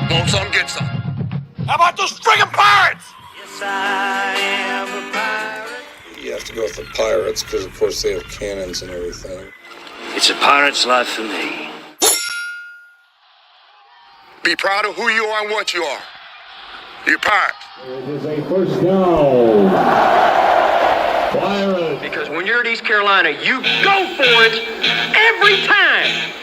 Want some, get some. How about those friggin' Pirates? Yes, I am a pirate. You have to go with the Pirates because, of course, they have cannons and everything. It's a pirate's life for me. Be proud of who you are and what you are. You're Pirates. It is a first down. Pirates. Because when you're at East Carolina, you go for it every time.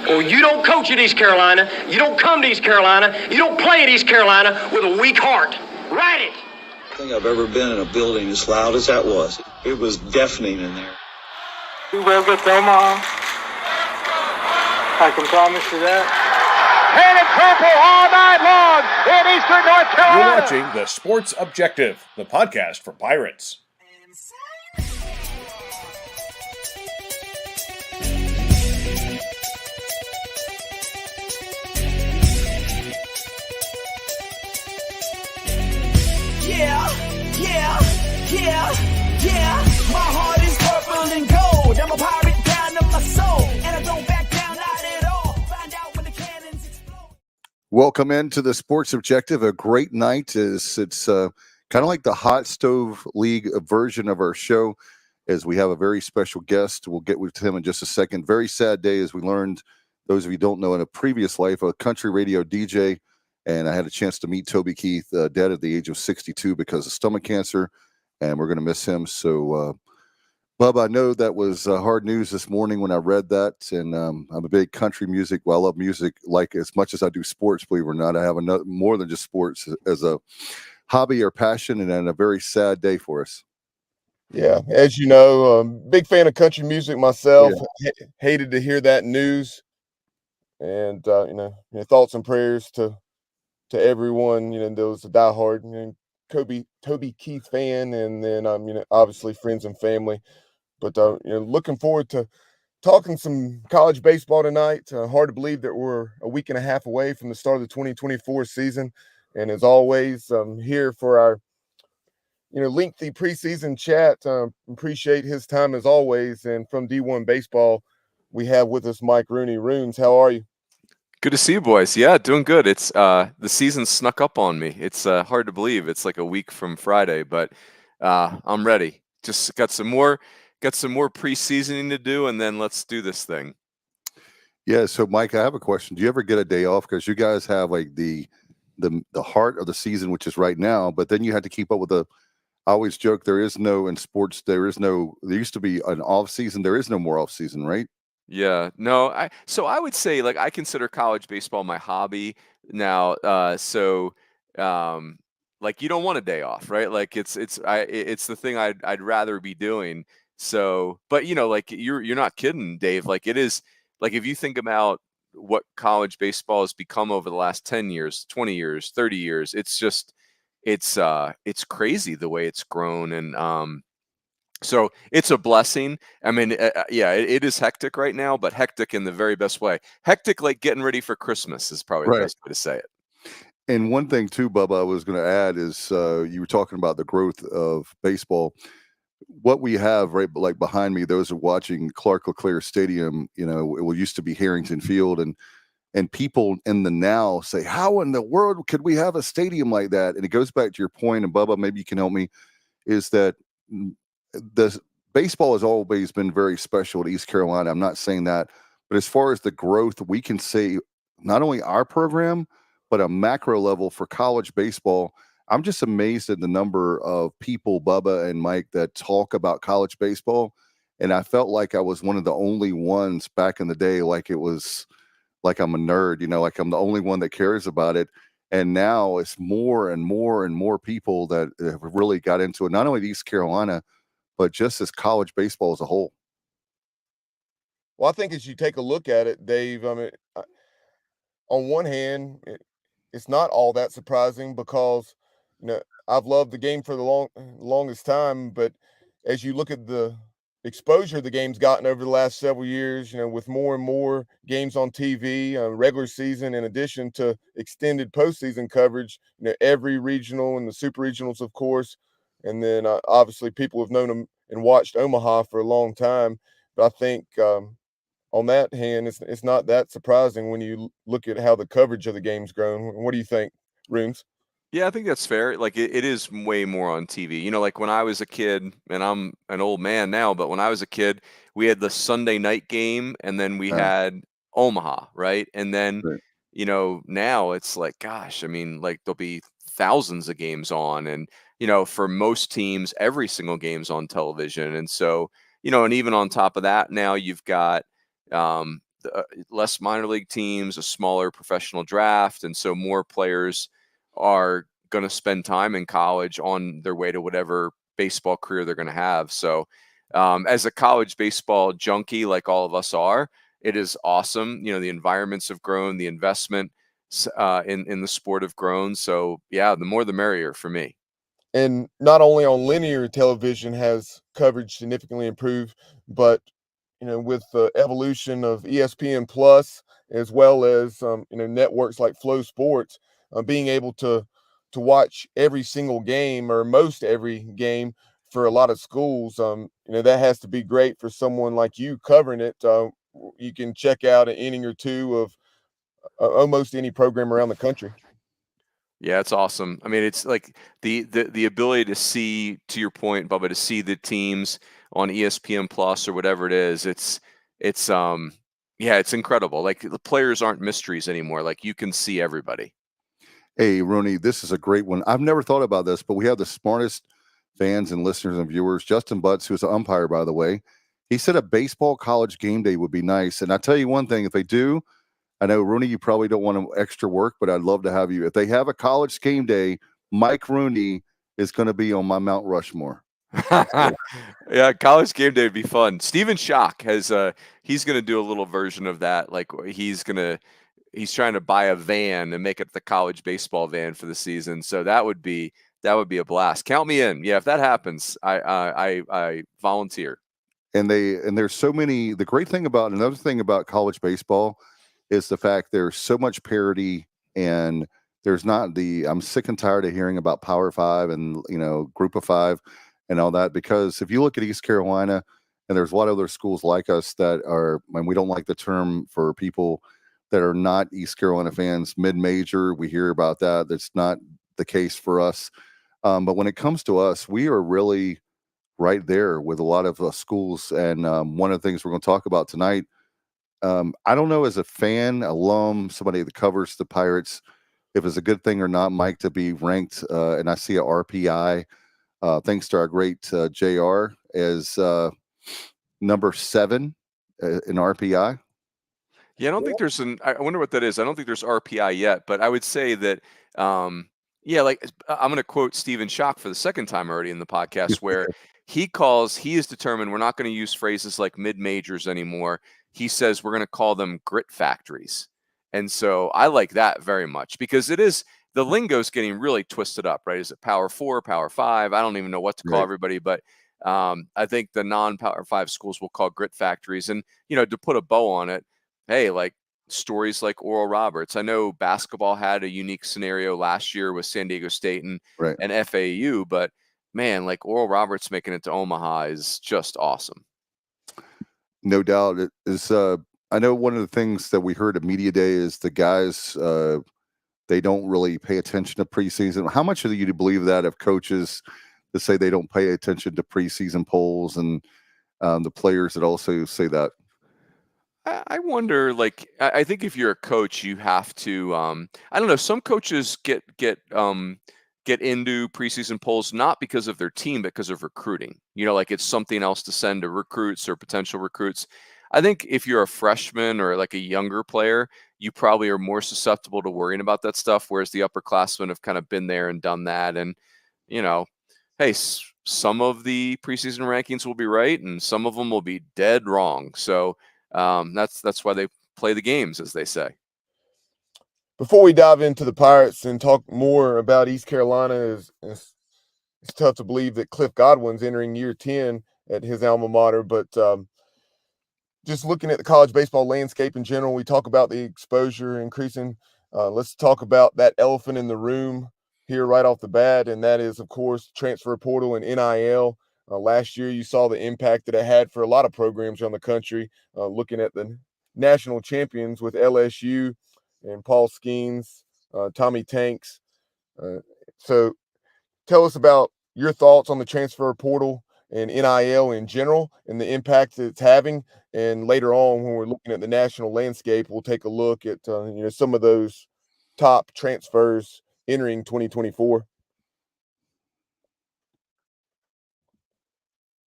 Or you don't coach at East Carolina, you don't come to East Carolina, you don't play at East Carolina with a weak heart. Write it. I don't think I've ever been in a building as loud as that was. It was deafening in there. We will get to Omaha. I can promise you that. Red and purple all night long in Eastern North Carolina. You're watching The Sports Objective, the podcast for Pirates. Yeah. My heart is purple and gold. I'm a pirate down to my soul, and I don't back down, not at all. Find out when the cannons explode. Welcome into the Sports Objective. A great night. It's kind of like the Hot Stove League version of our show, as we have a very special guest. We'll get with him in just a second. Very sad day, as we learned, those of you who don't know, in a previous life, a country radio DJ, and I had a chance to meet Toby Keith, dead at the age of 62 because of stomach cancer, and we're going to miss him. So, Bub, I know that was hard news this morning when I read that, and I'm a big country music. Well, I love music like as much as I do sports, believe it or not. I have more than just sports as a hobby or passion, and a very sad day for us. Yeah, as you know, big fan of country music myself. Yeah. Hated to hear that news, and thoughts and prayers to everyone. There was a diehard Toby Keith fan, and then obviously friends and family. But looking forward to talking some college baseball tonight. Hard to believe that we're a week and a half away from the start of the 2024 season, and as always, here for our lengthy preseason chat. Appreciate his time as always. And from D1Baseball, we have with us Mike Rooney. Roons, how are you? Good to see you, boys. Yeah, doing good. It's the season snuck up on me. It's hard to believe. It's like a week from Friday, but I'm ready. Just got some more preseasoning to do, and then let's do this thing. Yeah. So, Mike, I have a question. Do you ever get a day off? Because you guys have like the heart of the season, which is right now, but then you had to keep up with I always joke there is no in sports. There used to be an off season. There is no more off season, right? Yeah, no, I would say, like, I consider college baseball my hobby now. Like, you don't want a day off, right? Like it's the thing I'd rather be doing. So, but like you're not kidding, Dave. Like it is, like if you think about what college baseball has become over the last 10 years, 20 years, 30 years, it's just it's crazy the way it's grown. And so it's a blessing. I mean, it is hectic right now, but hectic in the very best way. Hectic, like getting ready for Christmas, is probably the best way to say it. And one thing too, Bubba, I was going to add is you were talking about the growth of baseball. What we have right, like behind me, those are watching Clark LeClaire Stadium. It used to be Harrington Field, and people in the now say, "How in the world could we have a stadium like that?" And it goes back to your point, and Bubba, maybe you can help me. Is that the baseball has always been very special at East Carolina. I'm not saying that, but as far as the growth, we can say not only our program, but a macro level for college baseball. I'm just amazed at the number of people, Bubba and Mike, that talk about college baseball. And I felt like I was one of the only ones back in the day, like it was like I'm a nerd, like I'm the only one that cares about it. And now it's more and more and more people that have really got into it, not only East Carolina, but just as college baseball as a whole. Well, I think as you take a look at it, Dave, I mean, on one hand, it's not all that surprising because, I've loved the game for the longest time, but as you look at the exposure the game's gotten over the last several years, with more and more games on TV, regular season, in addition to extended postseason coverage, every regional and the super regionals, of course. And then obviously people have known them and watched Omaha for a long time. But I think on that hand, it's not that surprising when you look at how the coverage of the game's grown. What do you think, Rooms? Yeah, I think that's fair. Like it is way more on TV. You know, like when I was a kid, and I'm an old man now, but when I was a kid, we had the Sunday night game and then we Yeah. had Omaha, right? And then, Right. you know, now it's like, gosh, I mean, like there'll be thousands of games on, and you know, for most teams, every single game's on television. And so, you know, and even on top of that, now you've got less minor league teams, a smaller professional draft, and so more players are going to spend time in college on their way to whatever baseball career they're going to have. So, as a college baseball junkie, like all of us are, it is awesome. You know, the environments have grown, the investment in the sport have grown. So, yeah, the more the merrier for me. And not only on linear television has coverage significantly improved, but with the evolution of ESPN Plus, as well as networks like Flow Sports, being able to watch every single game or most every game for a lot of schools, that has to be great for someone like you covering it. You can check out an inning or two of almost any program around the country. Yeah, it's awesome. I mean, it's like the ability to see, to your point, Bubba, to see the teams on ESPN Plus or whatever it is. It's yeah, it's incredible. Like the players aren't mysteries anymore. Like you can see everybody. Hey, Rooney, this is a great one. I've never thought about this, but we have the smartest fans and listeners and viewers. Justin Butts, who's an umpire, by the way, he said a baseball college game day would be nice. And I tell you one thing, if they do, I know, Rooney, you probably don't want extra work, but I'd love to have you. If they have a college game day, Mike Rooney is going to be on my Mount Rushmore. Yeah, college game day would be fun. Steven Schock has he's going to do a little version of that. Like he's trying to buy a van and make it the college baseball van for the season. So that would be a blast. Count me in. Yeah, if that happens, I volunteer. And there's so many. The great thing about another thing about college baseball is the fact there's so much parity, and there's not I'm sick and tired of hearing about Power Five and Group of Five and all that, because if you look at East Carolina, and there's a lot of other schools like us that are, and we don't like the term for people that are not East Carolina fans, mid-major. We hear about that. That's not the case for us. But when it comes to us, we are really right there with a lot of schools. And one of the things we're going to talk about tonight, I don't know, as a fan, alum, somebody that covers the Pirates, if it's a good thing or not, Mike, to be ranked. And I see a RPI, thanks to our great JR, as number 7 in RPI. Yeah, I don't think there's I wonder what that is. I don't think there's RPI yet, but I would say that, yeah, like I'm going to quote Steven Schock for the second time already in the podcast, where he is determined we're not going to use phrases like mid-majors anymore. He says we're going to call them grit factories. And so I like that very much, because the lingo's getting really twisted up, right? Is it Power 4, Power 5? I don't even know what to call everybody, but I think the non-Power 5 schools will call grit factories. And, to put a bow on it, hey, like stories like Oral Roberts. I know basketball had a unique scenario last year with San Diego State and FAU, but man, like Oral Roberts making it to Omaha is just awesome. No doubt. It is. I know one of the things that we heard at Media Day is the guys, they don't really pay attention to preseason. How much do you believe that of coaches that say they don't pay attention to preseason polls, and the players that also say that? I wonder, like, I think if you're a coach, you have to, I don't know, some coaches get into preseason polls, not because of their team, but because of recruiting, like it's something else to send to recruits or potential recruits. I think if you're a freshman or like a younger player, you probably are more susceptible to worrying about that stuff. Whereas the upperclassmen have kind of been there and done that. And, hey, some of the preseason rankings will be right and some of them will be dead wrong. So, that's why they play the games, as they say. Before we dive into the Pirates and talk more about East Carolina, it's tough to believe that Cliff Godwin's entering year 10 at his alma mater. But just looking at the college baseball landscape in general, we talk about the exposure increasing. Let's talk about that elephant in the room here right off the bat, and that is, of course, transfer portal and NIL. Last year, you saw the impact that it had for a lot of programs around the country. Looking at the national champions with LSU and Paul Skeens, Tommy Tanks. So tell us about your thoughts on the transfer portal and NIL in general and the impact that it's having. And later on, when we're looking at the national landscape, we'll take a look at some of those top transfers entering 2024.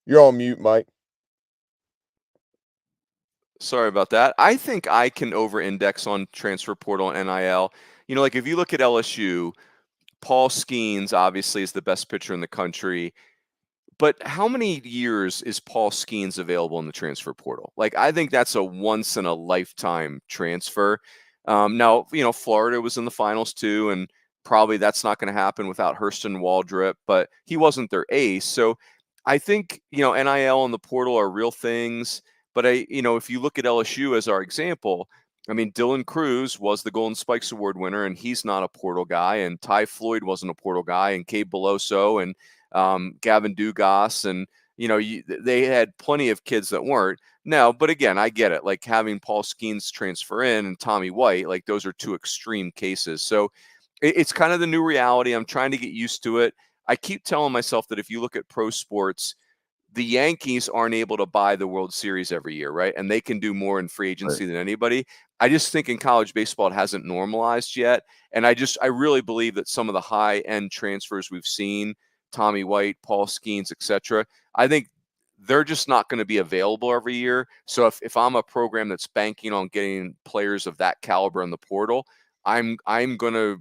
You're on mute, Mike. Sorry about that. I think I can over-index on transfer portal and NIL. Like if you look at LSU, Paul Skeens obviously is the best pitcher in the country. But how many years is Paul Skeens available in the transfer portal? Like, I think that's a once in a lifetime transfer. Now, Florida was in the finals too, and probably that's not going to happen without Hurston Waldrep, but he wasn't their ace. So I think, NIL and the portal are real things. But if you look at LSU as our example, I mean, Dylan Cruz was the Golden Spikes Award winner, and he's not a portal guy. And Ty Floyd wasn't a portal guy, and Cabe Beloso and Gavin Dugas, and they had plenty of kids that weren't. Now, but again, I get it. Like having Paul Skeens transfer in and Tommy White, like those are two extreme cases. So it's kind of the new reality. I'm trying to get used to it. I keep telling myself that if you look at pro sports, the Yankees aren't able to buy the World Series every year, right? And they can do more in free agency than anybody. I just think in college baseball, it hasn't normalized yet. And I really believe that some of the high-end transfers we've seen, Tommy White, Paul Skeens, etc., I think they're just not going to be available every year. So if I'm a program that's banking on getting players of that caliber in the portal, I'm going to,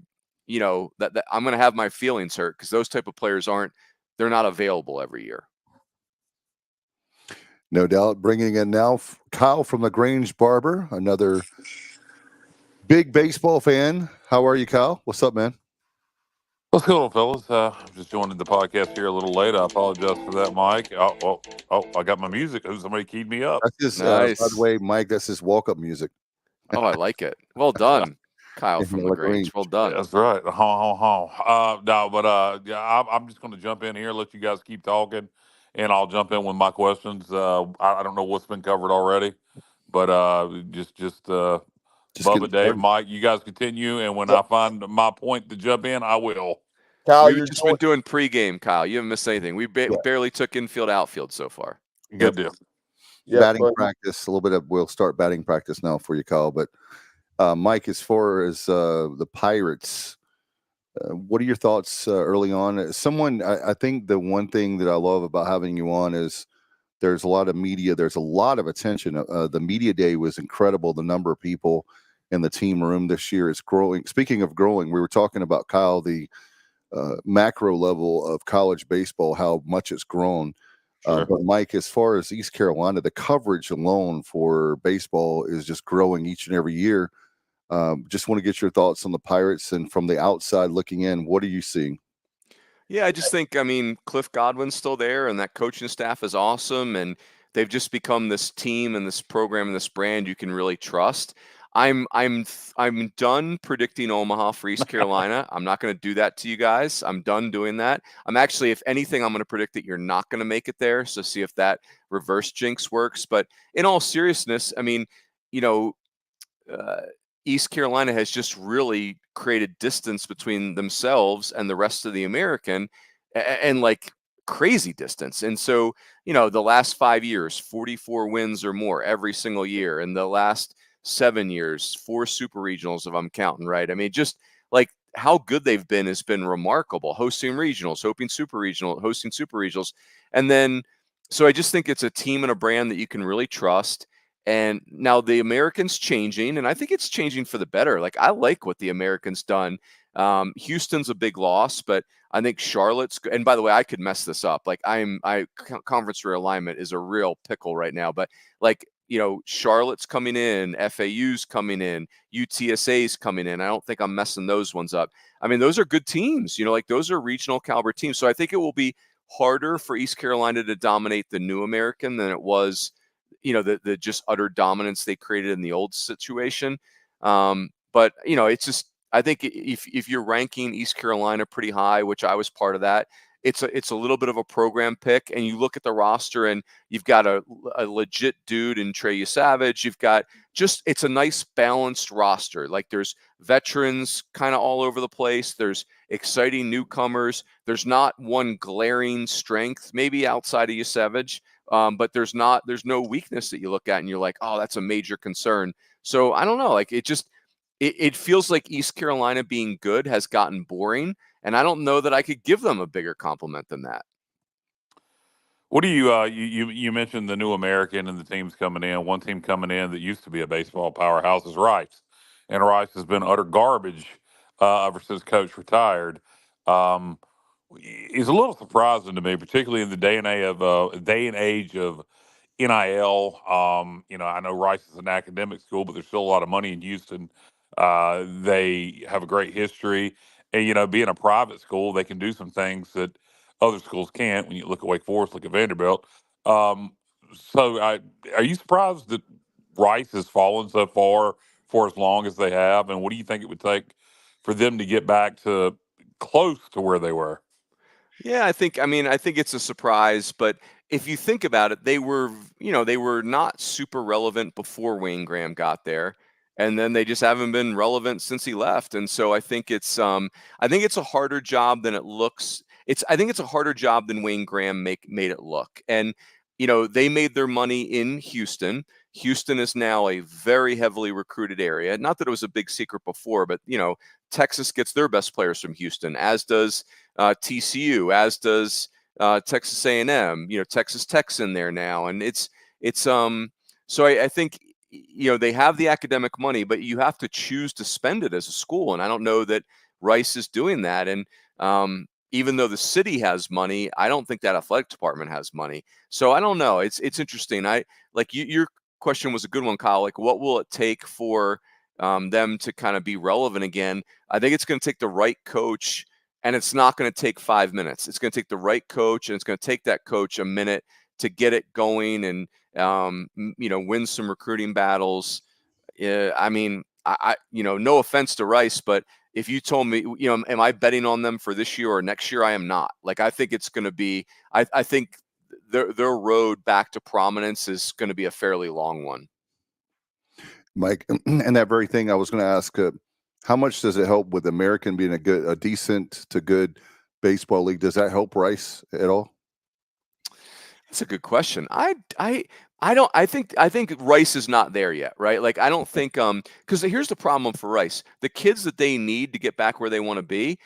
that I'm going to have my feelings hurt because those type of players they're not available every year. No doubt. Bringing in now Kyle from LaGrange Barber, another big baseball fan. How are you, Kyle? What's up, man? What's going on, fellas? I'm just joining the podcast here a little late. I apologize for that, Mike. Oh, I got my music. Somebody keyed me up. That's his, nice. By the way, Mike, that's his walk-up music. Oh, I like it. Well done, Kyle from LaGrange. Well done. That's right. No, but yeah, I'm just going to jump in here, let you guys keep talking, and I'll jump in with my questions. I don't know what's been covered already, but just Bubba, Dave, Mike, you guys continue, and when I find my point to jump in, I will. Kyle, we've just been doing pregame, Kyle. You haven't missed anything. We barely took infield, outfield so far. Good deal. Batting practice, a little bit of. We'll start batting practice now for you, Kyle. But Mike, as far as the Pirates, what are your thoughts early on? I think the one thing that I love about having you on is there's a lot of media. There's a lot of attention. The media day was incredible. The number of people in the team room this year is growing. Speaking of growing, we were talking about, Kyle, the macro level of college baseball, how much it's grown. Sure. But Mike, as far as East Carolina, the coverage alone for baseball is just growing each and every year. Just want to get your thoughts on the Pirates, and from the outside looking in, what are you seeing? Yeah, I just think, Cliff Godwin's still there, and that coaching staff is awesome, and they've just become this team and this program and this brand you can really trust. I'm done predicting Omaha for East Carolina. I'm not going to do that to you guys. I'm done doing that. I'm actually, if anything, I'm going to predict that you're not going to make it there. So see if that reverse jinx works. But in all seriousness, East Carolina has just really created distance between themselves and the rest of the American, and like crazy distance. And so, the last 5 years, 44 wins or more every single year. And the last 7 years, 4 super regionals, if I'm counting right. I mean, just like how good they've been has been remarkable. Hosting regionals, hosting super regionals. And then, so I just think it's a team and a brand that you can really trust. And now the American's changing, and I think it's changing for the better. Like, I like what the American's done. Houston's a big loss, but I think Charlotte's, and by the way, I could mess this up. Like conference realignment is a real pickle right now, but like, Charlotte's coming in, FAU's coming in, UTSA's coming in. I don't think I'm messing those ones up. I mean, those are good teams, like those are regional caliber teams. So I think it will be harder for East Carolina to dominate the new American than it was, the just utter dominance they created in the old situation. But it's just, I think if you're ranking East Carolina pretty high, which I was part of that, it's a little bit of a program pick, and you look at the roster and you've got a legit dude in Trey Savage. You've got it's a nice balanced roster. Like there's veterans kind of all over the place. There's exciting newcomers. There's not one glaring strength, maybe outside of Savage. But there's no weakness that you look at and you're like, oh, that's a major concern. So I don't know, like it feels like East Carolina being good has gotten boring, and I don't know that I could give them a bigger compliment than that. What do you mentioned the new American and the teams coming in. One team coming in that used to be a baseball powerhouse is Rice, and Rice has been utter garbage ever since Coach retired. Is a little surprising to me, particularly in the day and age of NIL. I know Rice is an academic school, but there's still a lot of money in Houston. They have a great history, and being a private school, they can do some things that other schools can't. When you look at Wake Forest, look at Vanderbilt. Are you surprised that Rice has fallen so far for as long as they have? And what do you think it would take for them to get back to close to where they were? Yeah, I think it's a surprise, but if you think about it, they were not super relevant before Wayne Graham got there, and then they just haven't been relevant since he left. And so I think it's a harder job than it looks. I think it's a harder job than Wayne Graham made it look. And they made their money in Houston. Houston is now a very heavily recruited area. Not that it was a big secret before, but Texas gets their best players from Houston, as does TCU, as does Texas A&M. Texas Tech's in there now, and it's so I think they have the academic money, but you have to choose to spend it as a school, and I don't know that Rice is doing that. And even though the city has money, I don't think that athletic department has money. So I don't know. It's interesting. Your question was a good one, Kyle. Like, what will it take for them to kind of be relevant again? I think it's going to take the right coach, and it's not going to take 5 minutes. It's going to take the right coach, and it's going to take that coach a minute to get it going and win some recruiting battles. No offense to Rice, but if you told me, am I betting on them for this year or next year? I am not. Like, I think it's going to be. I think their road back to prominence is going to be a fairly long one. Mike, and that very thing I was going to ask, how much does it help with American being a decent to good baseball league? Does that help Rice at all? That's a good question. I think Rice is not there yet, right? Like, I don't think because here's the problem for Rice. The kids that they need to get back where they want to be,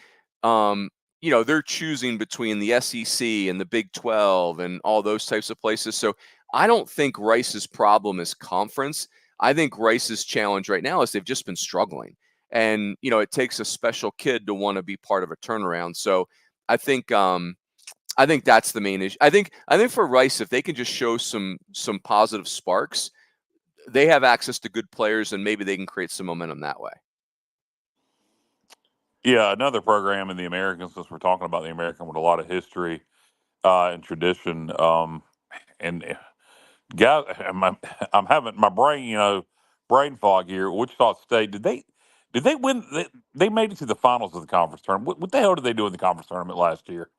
they're choosing between the SEC and the Big 12 and all those types of places. So I don't think Rice's problem is conference. I think Rice's challenge right now is they've just been struggling. And, it takes a special kid to want to be part of a turnaround. So I think that's the main issue. I think for Rice, if they can just show some positive sparks, they have access to good players, and maybe they can create some momentum that way. Yeah, another program in the American, since we're talking about the American, with a lot of history and tradition. And guys, I'm having my brain fog here. Wichita State, did they win? They made it to the finals of the conference tournament. What the hell did they do in the conference tournament last year?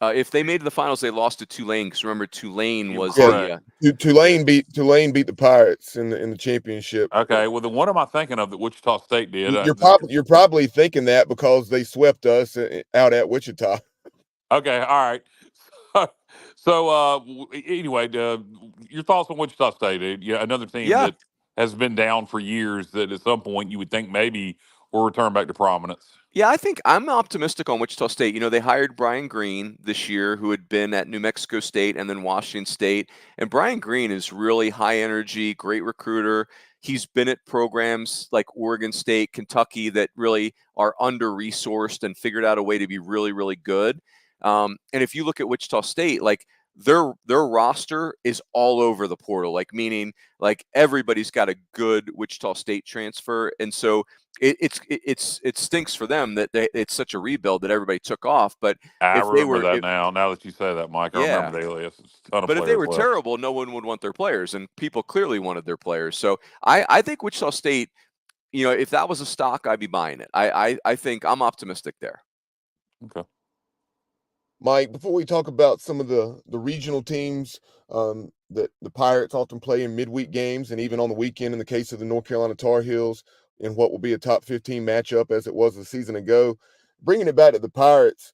If they made it to the finals, they lost to Tulane. Because remember, Tulane was Tulane beat the Pirates in the championship. Okay, well then, what am I thinking of that Wichita State did? You're probably thinking that because they swept us out at Wichita. Okay, all right. So anyway, your thoughts on Wichita State? Yeah, another team that has been down for years. That at some point you would think maybe will return back to prominence. Yeah, I think I'm optimistic on Wichita State. They hired Brian Green this year, who had been at New Mexico State and then Washington State. And Brian Green is really high energy, great recruiter. He's been at programs like Oregon State, Kentucky that really are under-resourced and figured out a way to be really, really good. And if you look at Wichita State, like their roster is all over the portal, meaning everybody's got a good Wichita State transfer. And so it stinks for them that it's such a rebuild that everybody took off. But I remember that now that you say that, Mike. I remember the alias. But if they were terrible, no one would want their players, and people clearly wanted their players. So I think Wichita State, if that was a stock, I'd be buying it. I think I'm optimistic there. Okay. Mike, before we talk about some of the regional teams that the Pirates often play in midweek games, and even on the weekend in the case of the North Carolina Tar Heels, in what will be a top 15 matchup as it was a season ago, bringing it back to the Pirates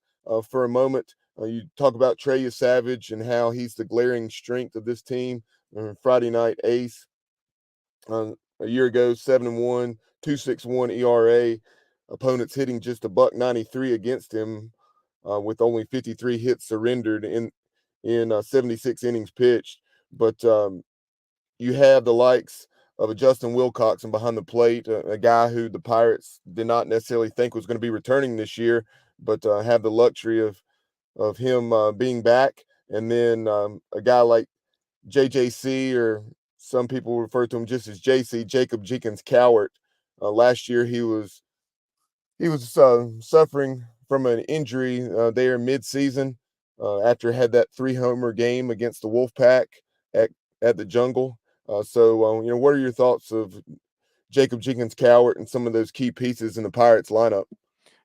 for a moment. You talk about Trey Savage and how he's the glaring strength of this team. Friday night ace. A year ago, 7-1, 2.61 ERA. Opponents hitting just a $1.93 against him, with only 53 hits surrendered in 76 innings pitched. But you have the likes of a Justin Wilcoxon behind the plate, a guy who the Pirates did not necessarily think was going to be returning this year, but have the luxury of him being back. And then a guy like JJC, or some people refer to him just as JC, Jacob Jenkins Cowart. Last year he was suffering from an injury there mid-season after had that 3-homer game against the Wolfpack at the Jungle. What are your thoughts of Jacob Jenkins Cowart and some of those key pieces in the Pirates lineup?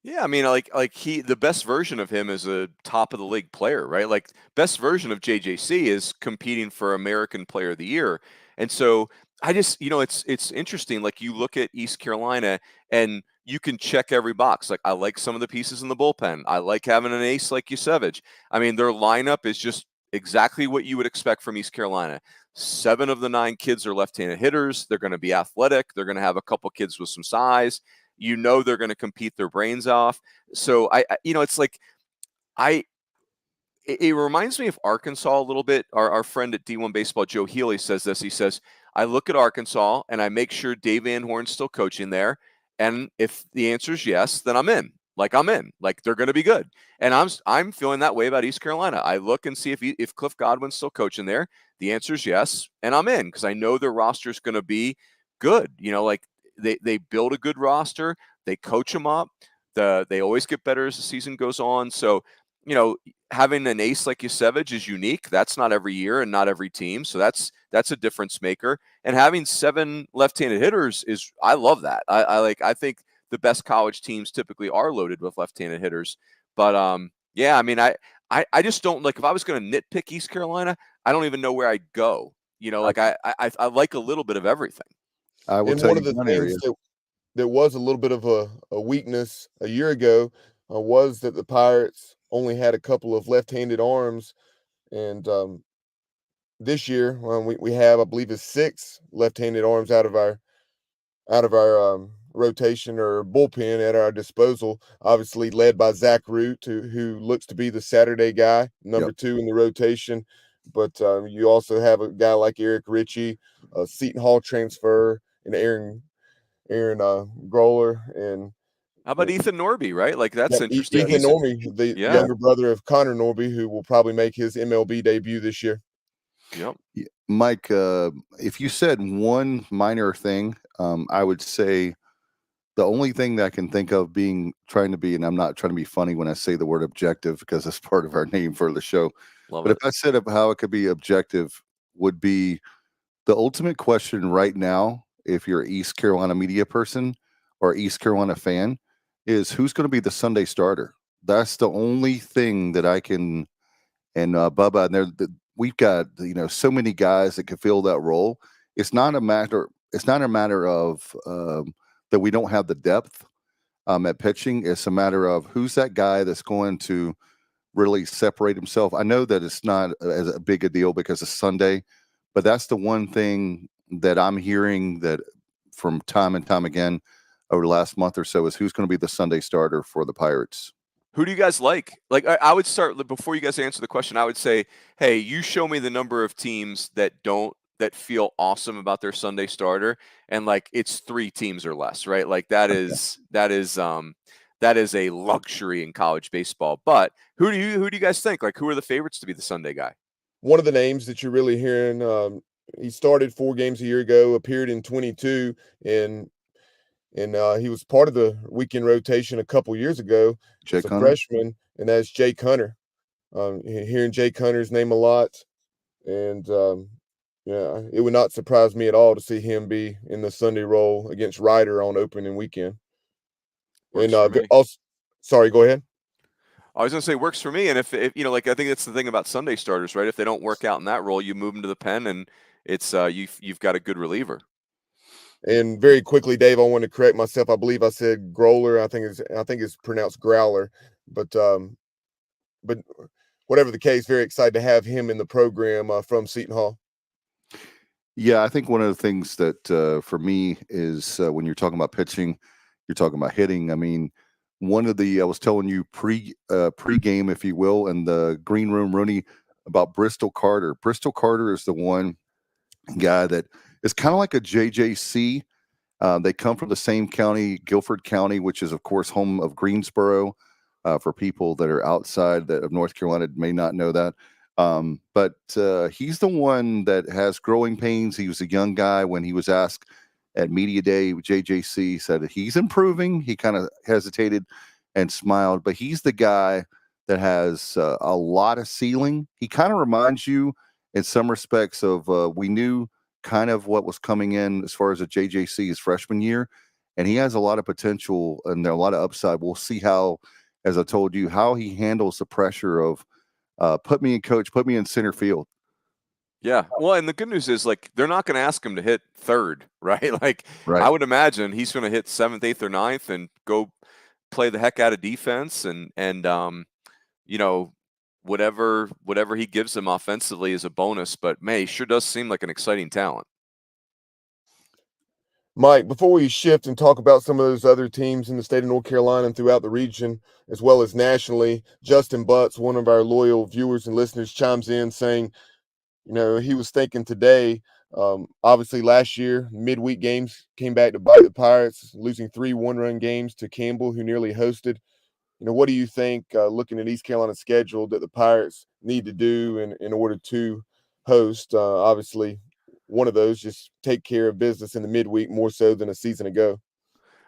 Yeah, I mean, the best version of him is a top of the league player, right? Like best version of JJC is competing for American Player of the Year. And so I just, it's interesting. Like you look at East Carolina and you can check every box. Like I like some of the pieces in the bullpen. I like having an ace like Yusevich. I mean, their lineup is just exactly what you would expect from East Carolina. 7 of the 9 kids are left-handed hitters. They're going to be athletic. They're going to have a couple kids with some size. They're going to compete their brains off. So it's like it reminds me of Arkansas a little bit. Our friend at D1Baseball, Joe Healy, says this. He says, I look at Arkansas and I make sure Dave Van Horn's still coaching there. And if the answer is yes, then I'm in. Like I'm in. Like they're going to be good. And I'm feeling that way about East Carolina. I look and see if Cliff Godwin's still coaching there. The answer is yes, and I'm in because I know their roster is going to be good. They build a good roster. They coach them up. They always get better as the season goes on. So, having an ace like Yusevich is unique. That's not every year and not every team. So that's a difference maker. And having 7 left-handed hitters I love that. I think the best college teams typically are loaded with left-handed hitters. But yeah, I mean, I just don't like if I was going to nitpick East Carolina, I don't even know where I'd go. I like a little bit of everything. I will And tell one you of the one things area. that was a little bit of a weakness a year ago was that the Pirates only had a couple of left-handed arms, and this year we have, I believe, it's 6 left-handed arms out of our rotation or bullpen at our disposal. Obviously, led by Zach Root, who looks to be the Saturday guy, number 2 in the rotation. But you also have a guy like Eric Ritchie, a Seton Hall transfer, and Aaron Groller, and how about Ethan Norby, right? Like that's interesting. Ethan Norby, the younger brother of Connor Norby, who will probably make his MLB debut this year. Yep. Mike, if you said one minor thing, I would say the only thing that I can think of trying to be, and I'm not trying to be funny when I say the word objective because that's part of our name for the show. If I said how it could be objective, would be the ultimate question right now, if you're an East Carolina media person or East Carolina fan, is who's going to be the Sunday starter. That's the only thing that I can, and Bubba, and we've got so many guys that can fill that role. It's not a matter of that we don't have the depth at pitching. It's a matter of who's that guy that's going to really separate himself. I know that it's not as a big a deal because it's Sunday, but that's the one thing that I'm hearing that from time and time again over the last month or so is who's going to be the Sunday starter for the Pirates. Who do you guys like? Like I would start before you guys answer the question. I would say, hey, you show me the number of teams that feel awesome about their Sunday starter, and like it's 3 teams or less, right? Like that is a luxury in college baseball. But who do you guys think? Like who are the favorites to be the Sunday guy? One of the names that you're really hearing, he started 4 games a year ago, appeared in 22, and he was part of the weekend rotation a couple years ago. As a freshman, and that's Jake Hunter. Hearing Jake Hunter's name a lot, and it would not surprise me at all to see him be in the Sunday role against Ryder on opening weekend. Works and for me. also, sorry, go ahead. I was going to say works for me. And if you know, like I think that's the thing about Sunday starters, right? If they don't work out in that role, you move them to the pen, and it's you've got a good reliever. And very quickly, Dave, I want to correct myself. I believe I said Growler. I think it's pronounced Growler, but whatever the case, very excited to have him in the program from Seton Hall. Yeah, I think one of the things that for me is when you're talking about pitching, you're talking about hitting. I mean, I was telling you pre-game, if you will, in the green room, Rooney, about Bristol Carter. Bristol Carter is the one guy that is kind of like a JJC. They come from the same county, Guilford County, which is, of course, home of Greensboro. For people that are outside of North Carolina may not know that. But he's the one that has growing pains. He was a young guy when he was asked at Media Day. JJC said he's improving. He kind of hesitated and smiled, but he's the guy that has a lot of ceiling. He kind of reminds you in some respects of we knew kind of what was coming in as far as a JJC his freshman year, and he has a lot of potential and a lot of upside. We'll see how, as I told you, how he handles the pressure of put me in center field. Yeah. Well, and the good news is like they're not going to ask him to hit third, right? Like Right. I would imagine he's going to hit 7th, 8th, or 9th and go play the heck out of defense and you know, whatever he gives them offensively is a bonus. But man, he sure does seem like an exciting talent. Mike, before we shift and talk about some of those other teams in the state of North Carolina and throughout the region, as well as nationally, Justin Butts, one of our loyal viewers and listeners, chimes in saying, you know, he was thinking today, obviously last year, midweek games came back to bite the Pirates, losing 3 one-run games to Campbell, who nearly hosted. You know, what do you think, looking at East Carolina's schedule, that the Pirates need to do in order to host? Obviously, one of those, just take care of business in the midweek more so than a season ago.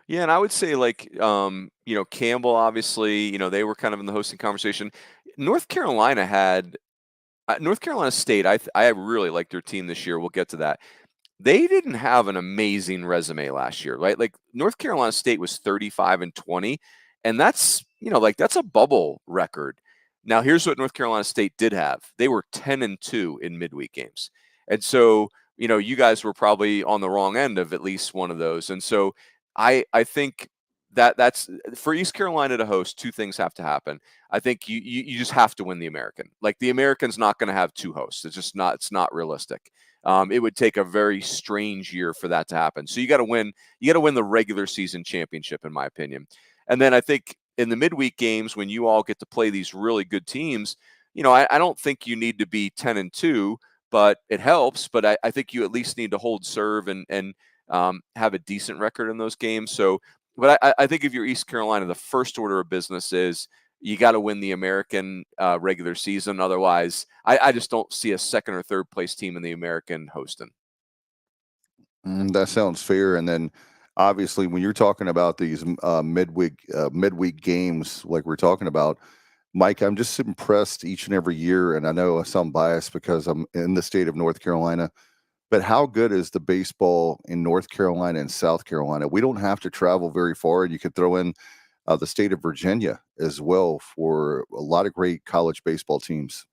Yeah, and I would say like you know, Campbell obviously, you know, they were kind of in the hosting conversation. North Carolina had North Carolina State. I really liked their team this year. We'll get to that. They didn't have an amazing resume last year, right? Like North Carolina State was 35-20, and that's, you know, like that's a bubble record. Now, here's what North Carolina State did have. They were 10-2 in midweek games. And so, you know, you guys were probably on the wrong end of at least one of those. And so I think that's for East Carolina to host, 2 things have to happen. I think you just have to win the American. Like the American's not going to have 2 hosts. It's not realistic. It would take a very strange year for that to happen. So you got to win the regular season championship, in my opinion. And then I think in the midweek games, when you all get to play these really good teams, you know, I don't think you need to be 10-2, but it helps. But I think you at least need to hold serve and have a decent record in those games. So, but I think if you're East Carolina, the first order of business is you got to win the American regular season. Otherwise, I just don't see a second or third place team in the American hosting. That sounds fair. And then obviously when you're talking about these midweek games like we're talking about, Mike, I'm just impressed each and every year. And I know I sound biased because I'm in the state of North Carolina, but how good is the baseball in North Carolina and South Carolina? We don't have to travel very far. You could throw in the state of Virginia as well for a lot of great college baseball teams.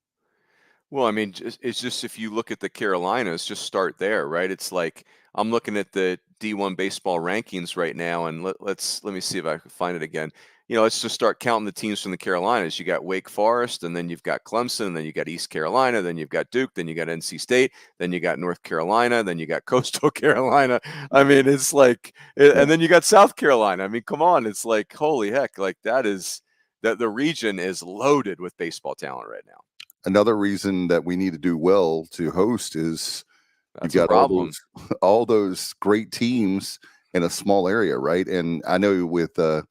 Well, I mean, it's just if you look at the Carolinas, just start there, right? It's like I'm looking at the D1 baseball rankings right now, and let me see if I can find it again. You know, let's just start counting the teams from the Carolinas. You got Wake Forest, and then you've got Clemson, and then you got East Carolina, then you've got Duke, then you got NC State, then you got North Carolina, then you got Coastal Carolina. I mean, it's like, and then you got South Carolina. I mean, come on, it's like, holy heck, like that the region is loaded with baseball talent right now. Another reason that we need to do well to host is That's you've got a problem. all those great teams in a small area, right? And I know with the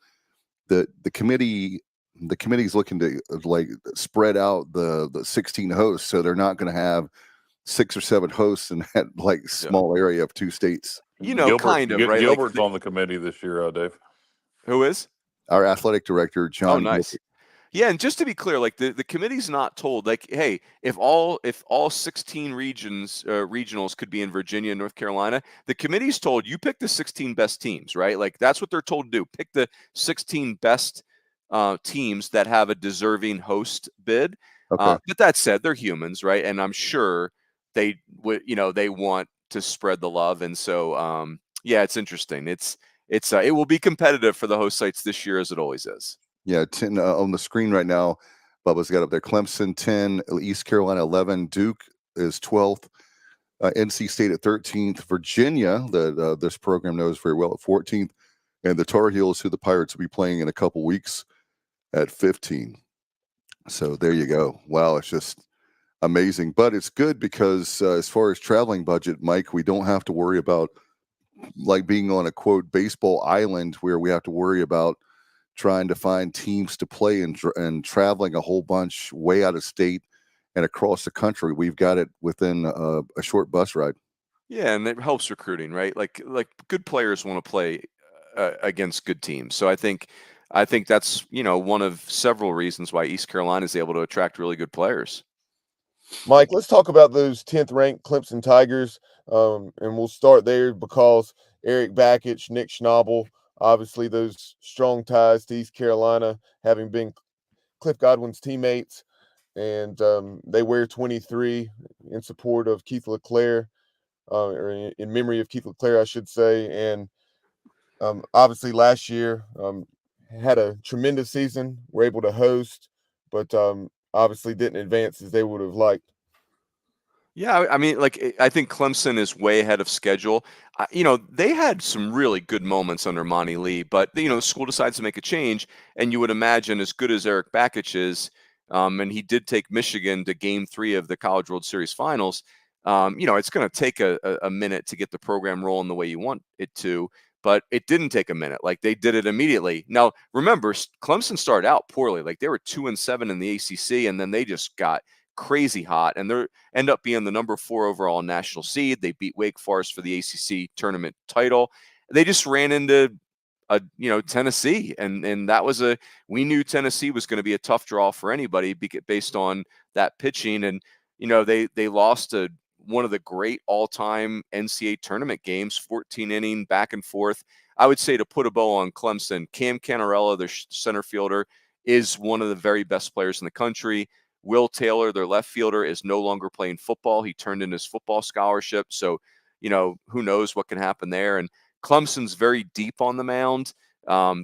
committee's looking to like spread out the 16 hosts, so they're not going to have 6 or 7 hosts in that like small area of 2 states. You know, kind of, right? Gilbert's on the committee this year, Dave. Who is? Our athletic director, John. Oh, nice. Gilbert. Yeah, and just to be clear, like the committee's not told, like, hey, if all 16 regionals could be in Virginia and North Carolina, the committee's told you pick the 16 best teams, right? Like that's what they're told to do. Pick the 16 best teams that have a deserving host bid. Okay. But that said, they're humans, right? And I'm sure they would, they want to spread the love. And so, yeah, it's interesting. It will be competitive for the host sites this year, as it always is. Yeah, 10 on the screen right now. Bubba's got up there. Clemson 10, East Carolina 11, Duke is 12th, NC State at 13th, Virginia, that this program knows very well, at 14th, and the Tar Heels, who the Pirates will be playing in a couple weeks, at 15. So there you go. Wow, it's just amazing. But it's good because as far as traveling budget, Mike, we don't have to worry about like being on a quote baseball island where we have to worry about trying to find teams to play and traveling a whole bunch way out of state and across the country. We've got it within a short bus ride. Yeah, and it helps recruiting, right? Like good players want to play against good teams. So I think that's one of several reasons why East Carolina is able to attract really good players. Mike, let's talk about those 10th ranked Clemson Tigers, and we'll start there because Eric Bakich, Nick Schnabel, obviously those strong ties to East Carolina, having been Cliff Godwin's teammates, and they wear 23 in support of Keith LeClaire, or in memory of Keith LeClaire, I should say. And obviously last year had a tremendous season, were able to host, but obviously didn't advance as they would have liked. Yeah, I mean, I think Clemson is way ahead of schedule. They had some really good moments under Monty Lee, but the school decides to make a change, and you would imagine, as good as Eric Bakich is, and he did take Michigan to Game 3 of the College World Series Finals. It's going to take a minute to get the program rolling the way you want it to, but it didn't take a minute. Like, they did it immediately. Now, remember, Clemson started out poorly. Like, they were 2-7 in the ACC, and then they just got crazy hot, and they end up being the number 4 overall national seed. They beat Wake Forest for the ACC tournament title. They just ran into Tennessee, and that was we knew Tennessee was going to be a tough draw for anybody based on that pitching. And they lost to one of the great all-time NCAA tournament games, 14 inning back and forth. I would say, to put a bow on Clemson, Cam Canarella, their center fielder, is one of the very best players in the country. Will Taylor, their left fielder, is no longer playing football. He turned in his football scholarship. So, who knows what can happen there. And Clemson's very deep on the mound.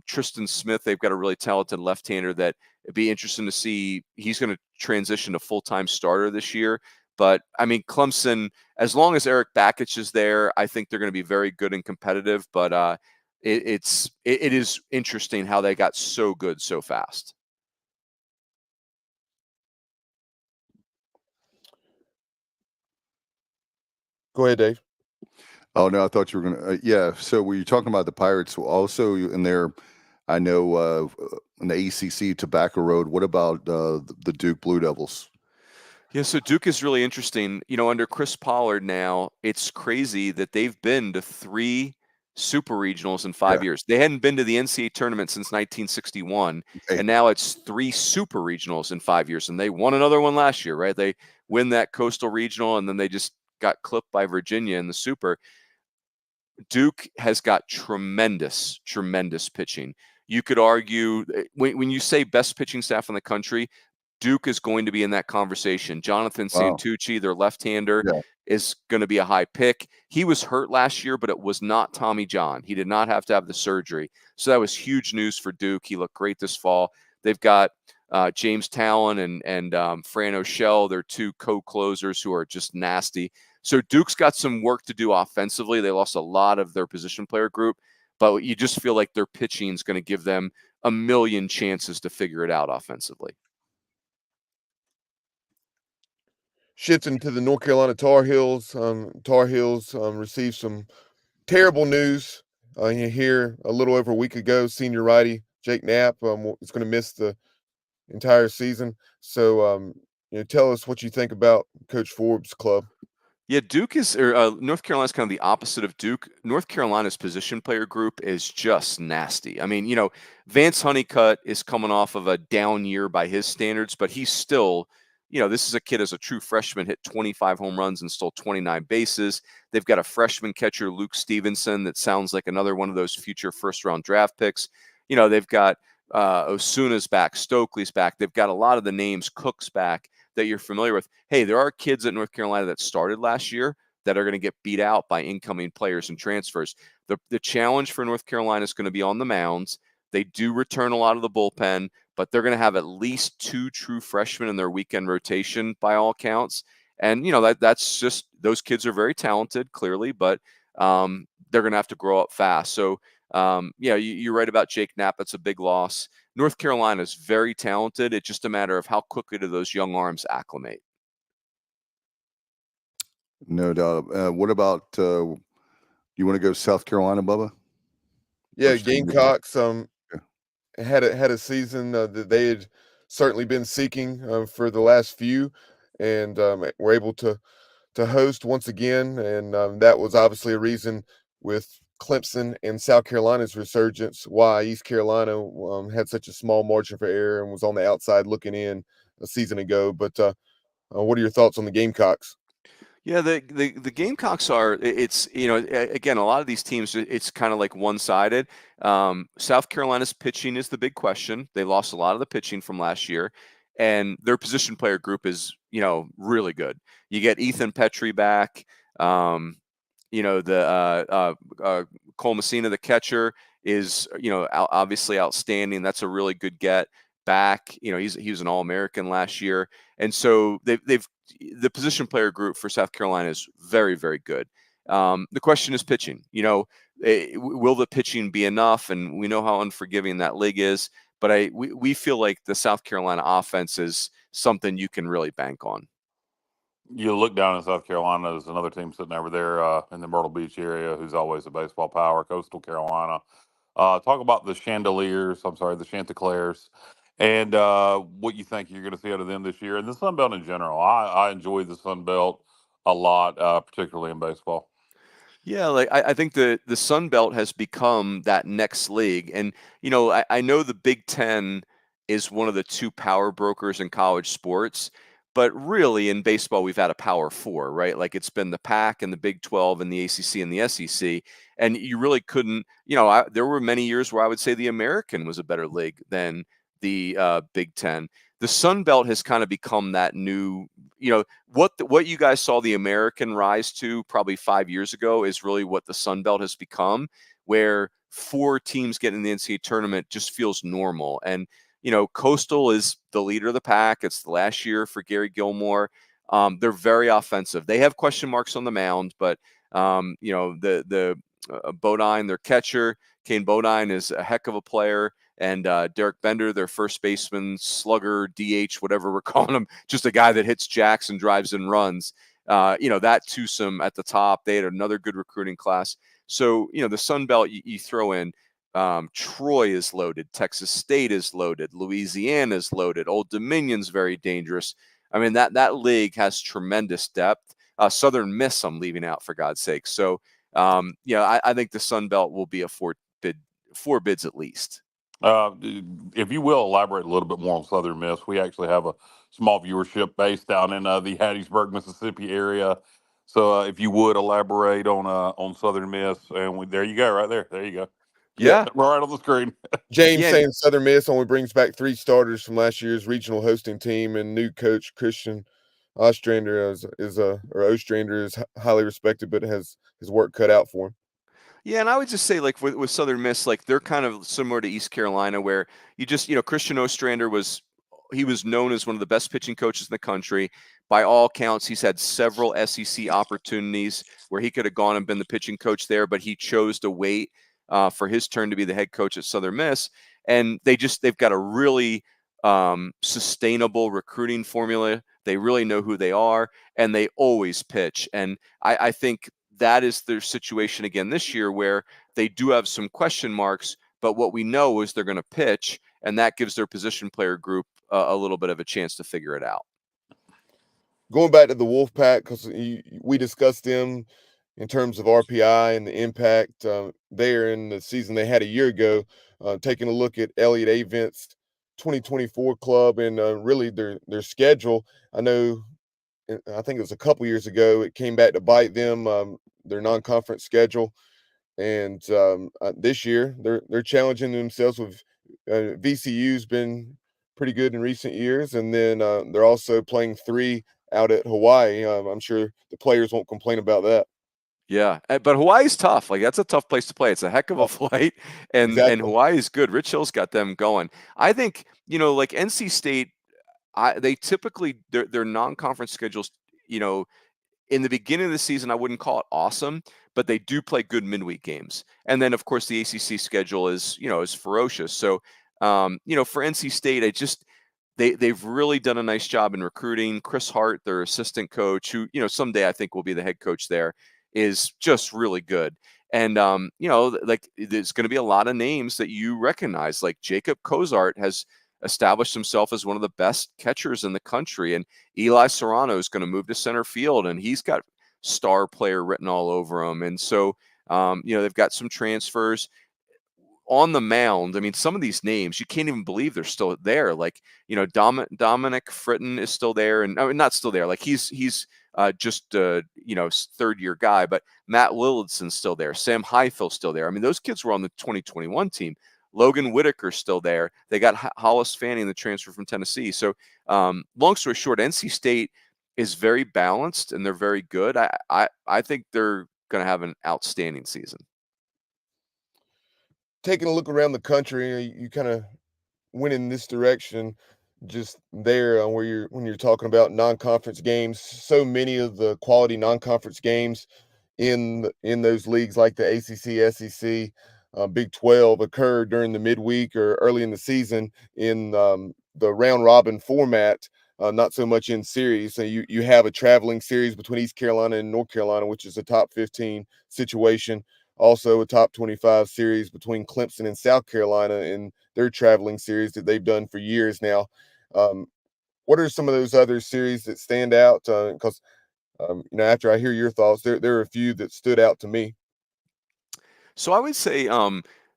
Tristan Smith, they've got a really talented left-hander that it'd be interesting to see. He's going to transition to full-time starter this year. But, I mean, Clemson, as long as Eric Bakich is there, I think they're going to be very good and competitive. But it is interesting how they got so good so fast. Go ahead, Dave. Oh, no, I thought you were going to. Yeah. So were you talking about the Pirates also in there? I know in the ACC, Tobacco Road. What about the Duke Blue Devils? Yeah, so Duke is really interesting. Under Chris Pollard now, it's crazy that they've been to 3 super regionals in 5 years. They hadn't been to the NCAA tournament since 1961, and now it's 3 super regionals in 5 years. And they won another one last year, right? They win that coastal regional, and then they just got clipped by Virginia in the super. Duke has got tremendous pitching. You could argue, when you say best pitching staff in the country, Duke is going to be in that conversation. Jonathan Santucci, their left-hander, is going to be a high pick. He was hurt last year, but it was not Tommy John. He did not have to have the surgery. So that was huge news for Duke. He looked great this fall. They've got James Talon and Fran O'Shell, their 2 co-closers who are just nasty. So Duke's got some work to do offensively. They lost a lot of their position player group, but you just feel like their pitching is going to give them a million chances to figure it out offensively. Shifting to the North Carolina Tar Heels. Tar Heels received some terrible news here a little over a week ago. Senior righty Jake Knapp is going to miss the entire season. So, tell us what you think about Coach Forbes' club. Yeah, Duke is, North Carolina's kind of the opposite of Duke. North Carolina's position player group is just nasty. I mean, Vance Honeycutt is coming off of a down year by his standards, but he's still, this is a kid as a true freshman, hit 25 home runs and stole 29 bases. They've got a freshman catcher, Luke Stevenson, that sounds like another one of those future first-round draft picks. They've got Osuna's back, Stokely's back. They've got a lot of the names, Cook's back, that you're familiar with. Hey, there are kids at North Carolina that started last year that are going to get beat out by incoming players and transfers. The challenge for North Carolina is going to be on the mounds. They do return a lot of the bullpen, but they're going to have at least 2 true freshmen in their weekend rotation by all counts. And, that's just, those kids are very talented, clearly, but they're going to have to grow up fast. So, you're right about Jake Knapp. That's a big loss. North Carolina is very talented. It's just a matter of how quickly do those young arms acclimate. No doubt. What about, you want to go South Carolina, Bubba? Yeah, Gamecocks had a season that they had certainly been seeking for the last few, and were able to host once again, and that was obviously a reason with Clemson and South Carolina's resurgence why East Carolina had such a small margin for error and was on the outside looking in a season ago. But what are your thoughts on the Gamecocks? Yeah, the Gamecocks are, it's, again, a lot of these teams, it's kind of like one-sided. South Carolina's pitching is the big question. They lost a lot of the pitching from last year, and their position player group is, really good. You get Ethan Petrie back. Cole Messina, the catcher, is, obviously outstanding. That's a really good get back. He was an All-American last year. And so the position player group for South Carolina is very, very good. The question is pitching. Will the pitching be enough? And we know how unforgiving that league is. But we feel like the South Carolina offense is something you can really bank on. You look down in South Carolina, there's another team sitting over there in the Myrtle Beach area who's always a baseball power, Coastal Carolina. Talk about the Chanticleers, and what you think you're going to see out of them this year, and the Sun Belt in general. I enjoy the Sun Belt a lot, particularly in baseball. Yeah, like I think the Sun Belt has become that next league. And, I know the Big Ten is one of the 2 power brokers in college sports, but really in baseball, we've had a power 4, right? Like it's been the Pac and the Big 12 and the ACC and the SEC. And you really couldn't, there were many years where I would say the American was a better league than the Big Ten. The Sun Belt has kind of become that new, what you guys saw the American rise to probably 5 years ago is really what the Sun Belt has become, where 4 teams getting in the NCAA tournament just feels normal. And, Coastal is the leader of the pack. It's the last year for Gary Gilmore. They're very offensive. They have question marks on the mound, but, the Bodine, their catcher, Kane Bodine, is a heck of a player. And Derek Bender, their first baseman, slugger, DH, whatever we're calling him, just a guy that hits jacks and drives and runs. That twosome at the top. They had another good recruiting class. So, the Sun Belt, you throw in Troy is loaded. Texas State is loaded. Louisiana is loaded. Old Dominion's very dangerous. I mean, that league has tremendous depth. Southern Miss, I'm leaving out, for God's sake. So, I think the Sun Belt will be a 4 bids at least. If you will elaborate a little bit more on Southern Miss, we actually have a small viewership base down in the Hattiesburg, Mississippi area. So if you would elaborate on Southern Miss, and there you go, right there. There you go. Yeah, right on the screen. James saying Southern Miss only brings back 3 starters from last year's regional hosting team, and new coach Christian Ostrander Ostrander is highly respected, but has his work cut out for him. Yeah, and I would just say, like with Southern Miss, like they're kind of similar to East Carolina, where you just, Christian Ostrander was known as one of the best pitching coaches in the country. By all counts, he's had several SEC opportunities where he could have gone and been the pitching coach there, but he chose to wait for his turn to be the head coach at Southern Miss. And they've got a really sustainable recruiting formula. They really know who they are, and they always pitch. And I think that is their situation again this year, where they do have some question marks, but what we know is they're going to pitch, and that gives their position player group a little bit of a chance to figure it out. Going back to the Wolfpack, because we discussed them in terms of RPI and the impact there in the season they had a year ago, taking a look at Elliott Avent's 2024 club and really their schedule. I think it was a couple years ago, it came back to bite them, their non-conference schedule. And this year they're challenging themselves with VCU's been pretty good in recent years, and then they're also playing 3 out at Hawaii. I'm sure the players won't complain about that. Yeah, but Hawaii's tough. Like that's a tough place to play. It's a heck of a flight, and Exactly. Hawaii is good. Rich Hill's got them going. I think like NC State, they typically their non-conference schedules, in the beginning of the season, I wouldn't call it awesome, but they do play good midweek games. And then, of course, the ACC schedule is ferocious. So, for NC State, they've really done a nice job in recruiting. Chris Hart, their assistant coach, who someday I think will be the head coach there, is just really good. And like there's going to be a lot of names that you recognize. Like Jacob Cozart has established himself as one of the best catchers in the country, and Eli Serrano is going to move to center field, and he's got star player written all over him. And so, they've got some transfers on the mound. I mean, some of these names you can't even believe they're still there. Like, Dominic Fritton is still there, and I mean, not still there. Like he's just third year guy, but Matt Lillidson's still there. Sam Highfield's still there. I mean, those kids were on the 2021 team. Logan Whitaker's still there. They got Hollis Fanning, the transfer from Tennessee. So, long story short, NC State is very balanced and they're very good. I think they're going to have an outstanding season. Taking a look around the country, you kind of went in this direction just there when you're talking about non-conference games. So many of the quality non-conference games in those leagues like the ACC, SEC, Big 12 occurred during the midweek or early in the season in the round robin format, not so much in series. So you have a traveling series between East Carolina and North Carolina, which is a top 15 situation. Also a top 25 series between Clemson and South Carolina in their traveling series that they've done for years now. What are some of those other series that stand out? Because after I hear your thoughts, there are a few that stood out to me. So I would say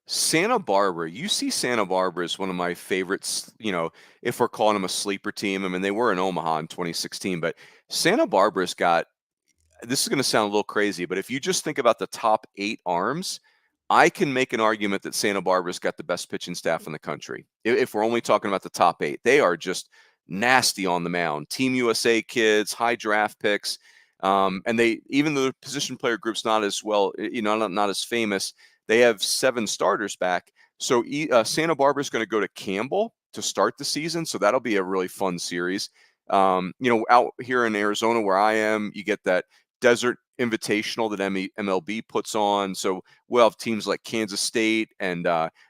Santa Barbara. UC Santa Barbara is one of my favorites, if we're calling them a sleeper team. I mean, they were in Omaha in 2016, but Santa Barbara's got, this is going to sound a little crazy, but if you just think about the top 8 arms, I can make an argument that Santa Barbara's got the best pitching staff in the country. If we're only talking about the top 8, they are just nasty on the mound. Team USA kids, high draft picks. And they, even though the position player group's not as well, not as famous, they have 7 starters back. So Santa Barbara is going to go to Campbell to start the season. So that'll be a really fun series. Out here in Arizona where I am, you get that Desert Invitational that MLB puts on. So we'll have teams like Kansas State and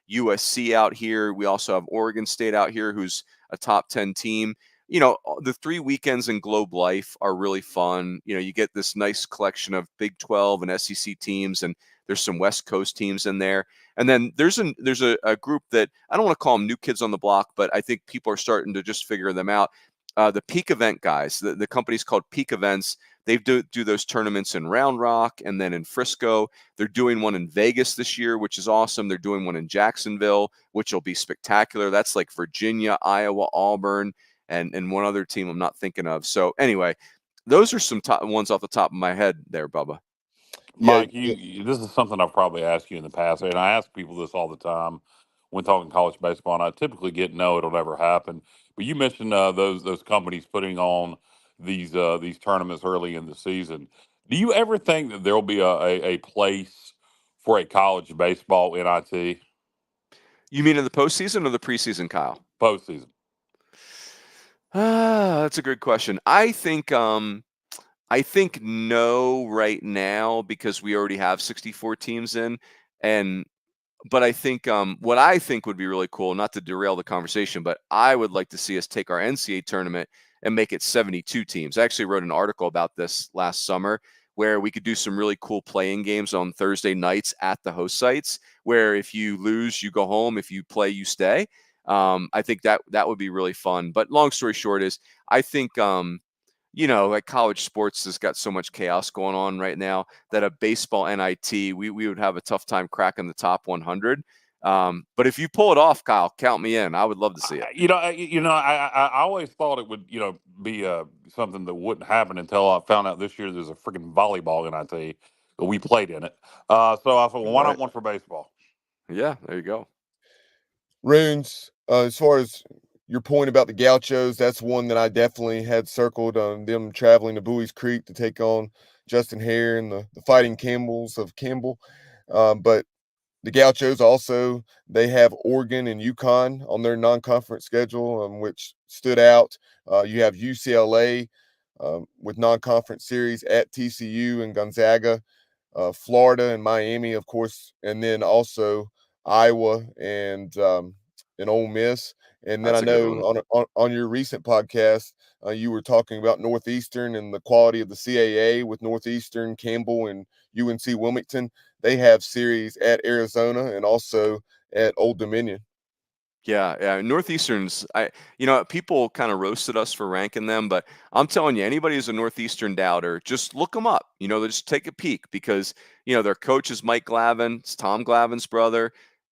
USC out here. We also have Oregon State out here, who's a top 10 team. The 3 weekends in Globe Life are really fun. You get this nice collection of Big 12 and SEC teams, and there's some West Coast teams in there. And then there's a group that I don't want to call them new kids on the block, but I think people are starting to just figure them out. The Peak Event guys, the company's called Peak Events. They do those tournaments in Round Rock and then in Frisco. They're doing one in Vegas this year, which is awesome. They're doing one in Jacksonville, which will be spectacular. That's like Virginia, Iowa, Auburn, and one other team I'm not thinking of. So anyway, those are some top ones off the top of my head there, Bubba. Mike, this is something I've probably asked you in the past, and I ask people this all the time when talking college baseball, and I typically get no, it'll never happen. But you mentioned those companies putting on these tournaments early in the season. Do you ever think that there'll be a place for a college baseball NIT? You mean in the postseason or the preseason, Kyle? Postseason. That's a good question. I think no right now because we already have 64 teams in, but I think what I think would be really cool, not to derail the conversation, but I would like to see us take our NCAA tournament and make it 72 teams. I actually wrote an article about this last summer where we could do some really cool playing games on Thursday nights at the host sites, where if you lose, you go home. If you play, you stay. I think that would be really fun. But long story short is I think, like college sports has got so much chaos going on right now that a baseball NIT, we would have a tough time cracking the top 100. But if you pull it off, Kyle, count me in. I would love to see it. I always thought it would, be something that wouldn't happen until I found out this year there's a freaking volleyball NIT. We played in it. So I thought, well, why not one for baseball? Yeah, there you go. Runes, as far as your point about the Gauchos, that's one that I definitely had circled on them traveling to Bowie's Creek to take on Justin Hare and the Fighting Campbells of Campbell. But the Gauchos also, they have Oregon and UConn on their non-conference schedule, which stood out. You have UCLA with non-conference series at TCU and Gonzaga, Florida and Miami, of course, and then also Iowa and Ole Miss. And then I That's a good know one. on your recent podcast, you were talking about Northeastern and the quality of the CAA with Northeastern, Campbell, and UNC Wilmington. They have series at Arizona and also at Old Dominion. Yeah. Northeastern's, people kind of roasted us for ranking them, but I'm telling you, anybody who's a Northeastern doubter, just look them up. Just take a peek because, their coach is Mike Glavin. It's Tom Glavin's brother.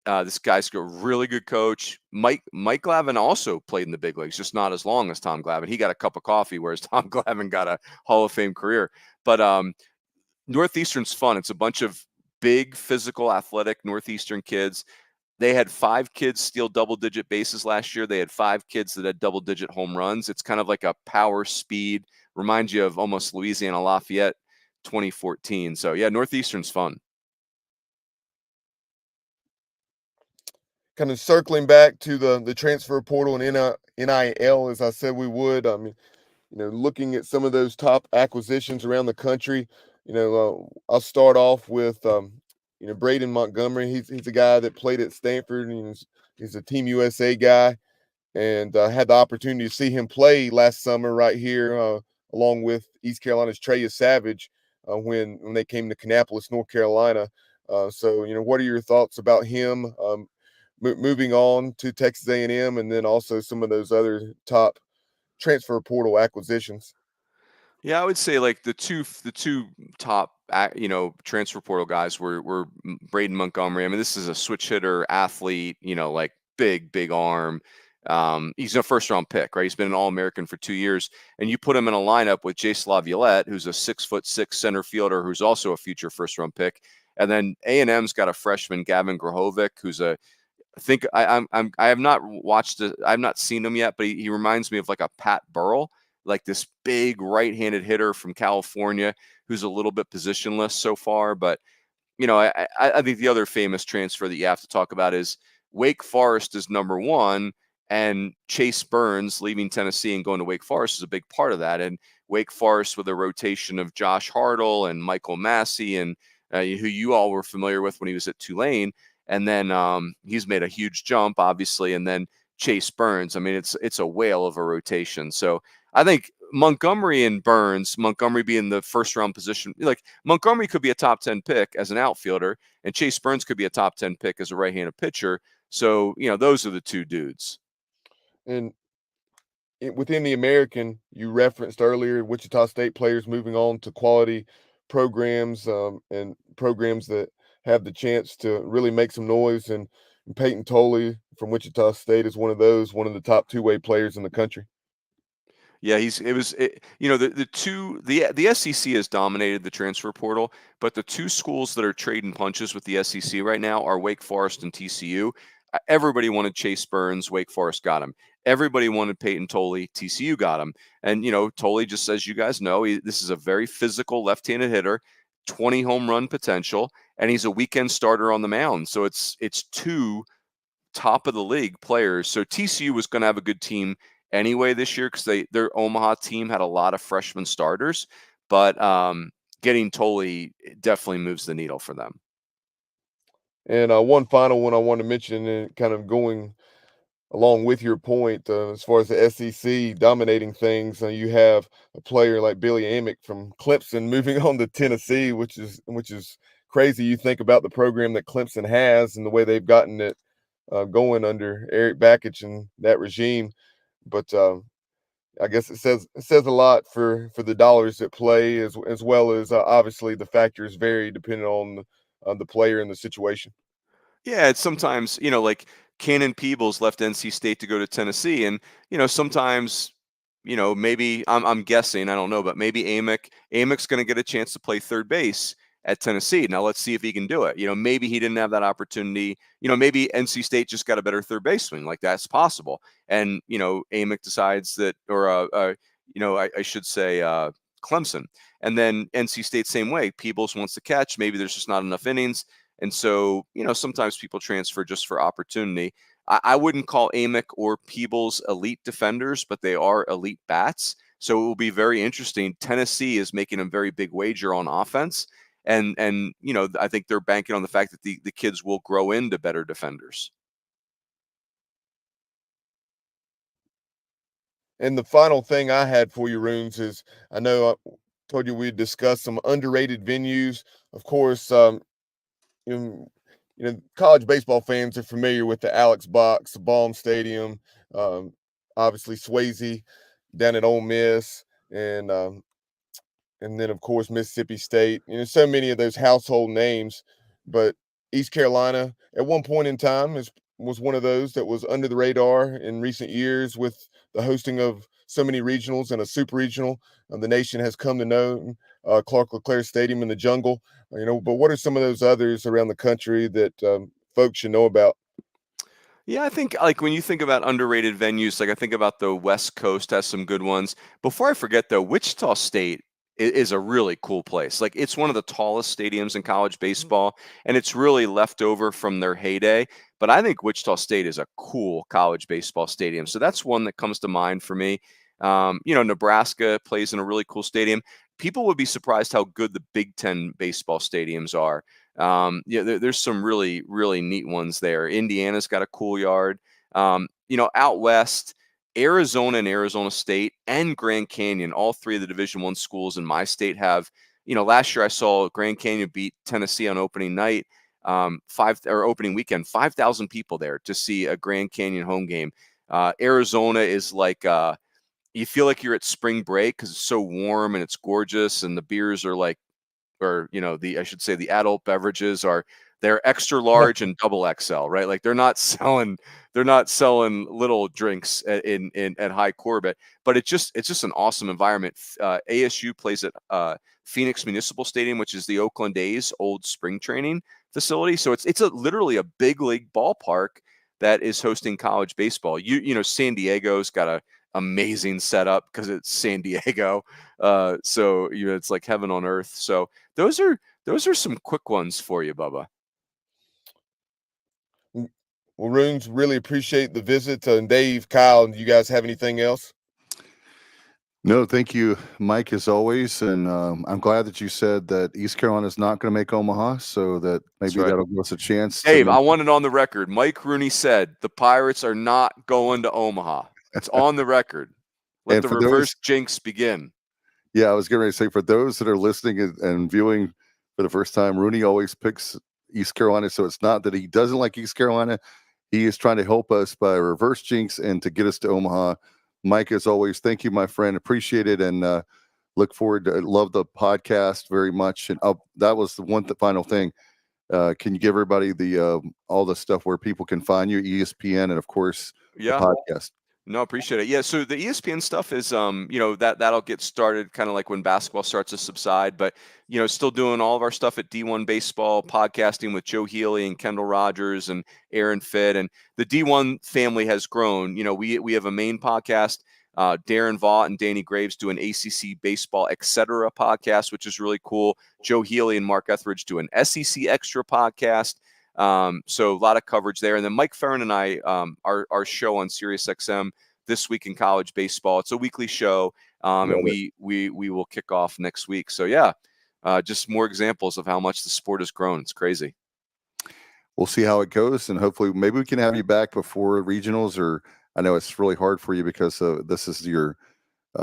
This guy's a really good coach. Mike Glavin also played in the big leagues, just not as long as Tom Glavin. He got a cup of coffee, whereas Tom Glavin got a Hall of Fame career. But Northeastern's fun. It's a bunch of big, physical, athletic Northeastern kids. They had 5 kids steal double-digit bases last year. They had 5 kids that had double-digit home runs. It's kind of like a power speed. Reminds you of almost Louisiana Lafayette 2014. So, yeah, Northeastern's fun. Kind of circling back to the transfer portal and NIL, as I said we would. I mean, looking at some of those top acquisitions around the country, I'll start off with, Braden Montgomery. He's a guy that played at Stanford, and he's a Team USA guy, and had the opportunity to see him play last summer right here, along with East Carolina's Trey Savage, when they came to Kannapolis, North Carolina. So, what are your thoughts about him moving on to Texas A&M, and then also some of those other top transfer portal acquisitions? Yeah, I would say like the two top transfer portal guys were Braden Montgomery. I mean, this is a switch hitter athlete, like big arm. He's a first round pick, right? He's been an All-American for 2 years, and you put him in a lineup with Jace Laviolette, who's a 6'6" center fielder, who's also a future first round pick, and then A&M's got a freshman, Gavin Grahovic, who's I have not watched it. I've not seen him yet, but he reminds me of like a Pat Burrell, like this big right-handed hitter from California who's a little bit positionless so far. But I think the other famous transfer that you have to talk about is Wake Forest is number one, and Chase Burns leaving Tennessee and going to Wake Forest is a big part of that. And Wake Forest with a rotation of Josh Hartle and Michael Massey, and who you all were familiar with when he was at Tulane. And then he's made a huge jump, obviously. And then Chase Burns. I mean, it's a whale of a rotation. So I think Montgomery and Burns, Montgomery being the first round position, like Montgomery could be a top 10 pick as an outfielder, and Chase Burns could be a top 10 pick as a right-handed pitcher. So, those are the two dudes. And within the American, you referenced earlier Wichita State players moving on to quality programs, and programs that have the chance to really make some noise. And Peyton Tolley from Wichita State is one of the top two-way players in the country. Yeah, the SEC has dominated the transfer portal, but the two schools that are trading punches with the SEC right now are Wake Forest and TCU. Everybody wanted Chase Burns, Wake Forest got him. Everybody wanted Peyton Tolley, TCU got him. And Tolley, just as you guys know, this is a very physical left-handed hitter, 20 home run potential, and he's a weekend starter on the mound. So it's two top of the league players. So TCU was going to have a good team anyway this year because their Omaha team had a lot of freshman starters, but getting Tolley definitely moves the needle for them. And one final one I want to mention, and kind of going along with your point, as far as the SEC dominating things, you have a player like Billy Amick from Clemson moving on to Tennessee, which is crazy. You think about the program that Clemson has and the way they've gotten it going under Eric Bakich and that regime. But I guess it says a lot for the dollars at play, as well as obviously the factors vary depending on the player and the situation. Yeah, it's sometimes, like Cannon Peebles left NC State to go to Tennessee. And, sometimes, maybe I'm guessing, I don't know, but maybe Amick's going to get a chance to play third base at Tennessee. Now let's see if he can do it. Maybe he didn't have that opportunity. Maybe NC State just got a better third baseman. Like, that's possible. And Amick decides that, or I should say Clemson. And then NC State, same way. Peebles wants to catch. Maybe there's just not enough innings. And so, sometimes people transfer just for opportunity. I wouldn't call Amick or Peebles elite defenders, but they are elite bats. So it will be very interesting. Tennessee is making a very big wager on offense. And I think they're banking on the fact that the kids will grow into better defenders. And the final thing I had for you, Runes, is I know I told you we'd discuss some underrated venues. Of course, college baseball fans are familiar with the Alex Box, the Baum Stadium, obviously Swayze down at Ole Miss, and then of course Mississippi State. So many of those household names, but East Carolina at one point in time was one of those that was under the radar in recent years with the hosting of so many regionals and a super regional. The nation has come to know Clark LeClaire Stadium in the jungle. But what are some of those others around the country that folks should know about? Yeah, I think like when you think about underrated venues, like I think about the West Coast has some good ones. Before I forget though, Wichita State is a really cool place. Like, it's one of the tallest stadiums in college baseball, and it's really left over from their heyday. But I think Wichita State is a cool college baseball stadium. So that's one that comes to mind for me. Nebraska plays in a really cool stadium. People would be surprised how good the Big Ten baseball stadiums are. There's some really, really neat ones there. Indiana's got a cool yard. Out west, Arizona and Arizona State and Grand Canyon, all three of the Division I schools in my state have, last year I saw Grand Canyon beat Tennessee on opening night, opening weekend, 5,000 people there to see a Grand Canyon home game. Arizona is like, you feel like you're at spring break because it's so warm and it's gorgeous, and the beers are like, I should say the adult beverages they're extra large and double XL, right? Like they're not selling little drinks at High Corbett, but it's just an awesome environment. ASU plays at Phoenix Municipal Stadium, which is the Oakland A's old spring training facility. So it's literally a big league ballpark that is hosting college baseball. San Diego's got a amazing setup because it's San Diego. So it's like heaven on earth. So those are some quick ones for you, Bubba. Well, Runes, really appreciate the visit. And Dave, Kyle, do you guys have anything else? No, thank you, Mike, as always. And I'm glad that you said that East Carolina is not going to make Omaha, so that maybe that'll give us a chance. Dave, I want it on the record. Mike Rooney said the Pirates are not going to Omaha. It's on the record. Let the reverse jinx begin. Yeah, I was getting ready to say, for those that are listening and viewing for the first time, Rooney always picks East Carolina, so it's not that he doesn't like East Carolina. He is trying to help us by reverse jinx and to get us to Omaha. Mike, as always, thank you, my friend. Appreciate it, and look forward to love the podcast very much. And that was the final thing. Can you give everybody the all the stuff where people can find you, ESPN, and of course the podcast? No, appreciate it. Yeah, so the ESPN stuff is, that'll get started kind of like when basketball starts to subside, but, still doing all of our stuff at D1Baseball, podcasting with Joe Healy and Kendall Rogers and Aaron Fitt. And the D1 family has grown. We have a main podcast. Darren Vaught and Danny Graves do an ACC Baseball Etc. podcast, which is really cool. Joe Healy and Mark Etheridge do an SEC Extra podcast. So a lot of coverage there. And then Mike Farron and I, our show on SiriusXM, This Week in College Baseball. It's a weekly show. And we will kick off next week. So just more examples of how much the sport has grown. It's crazy. We'll see how it goes. And hopefully maybe we can have you back before regionals, or I know it's really hard for you because this is your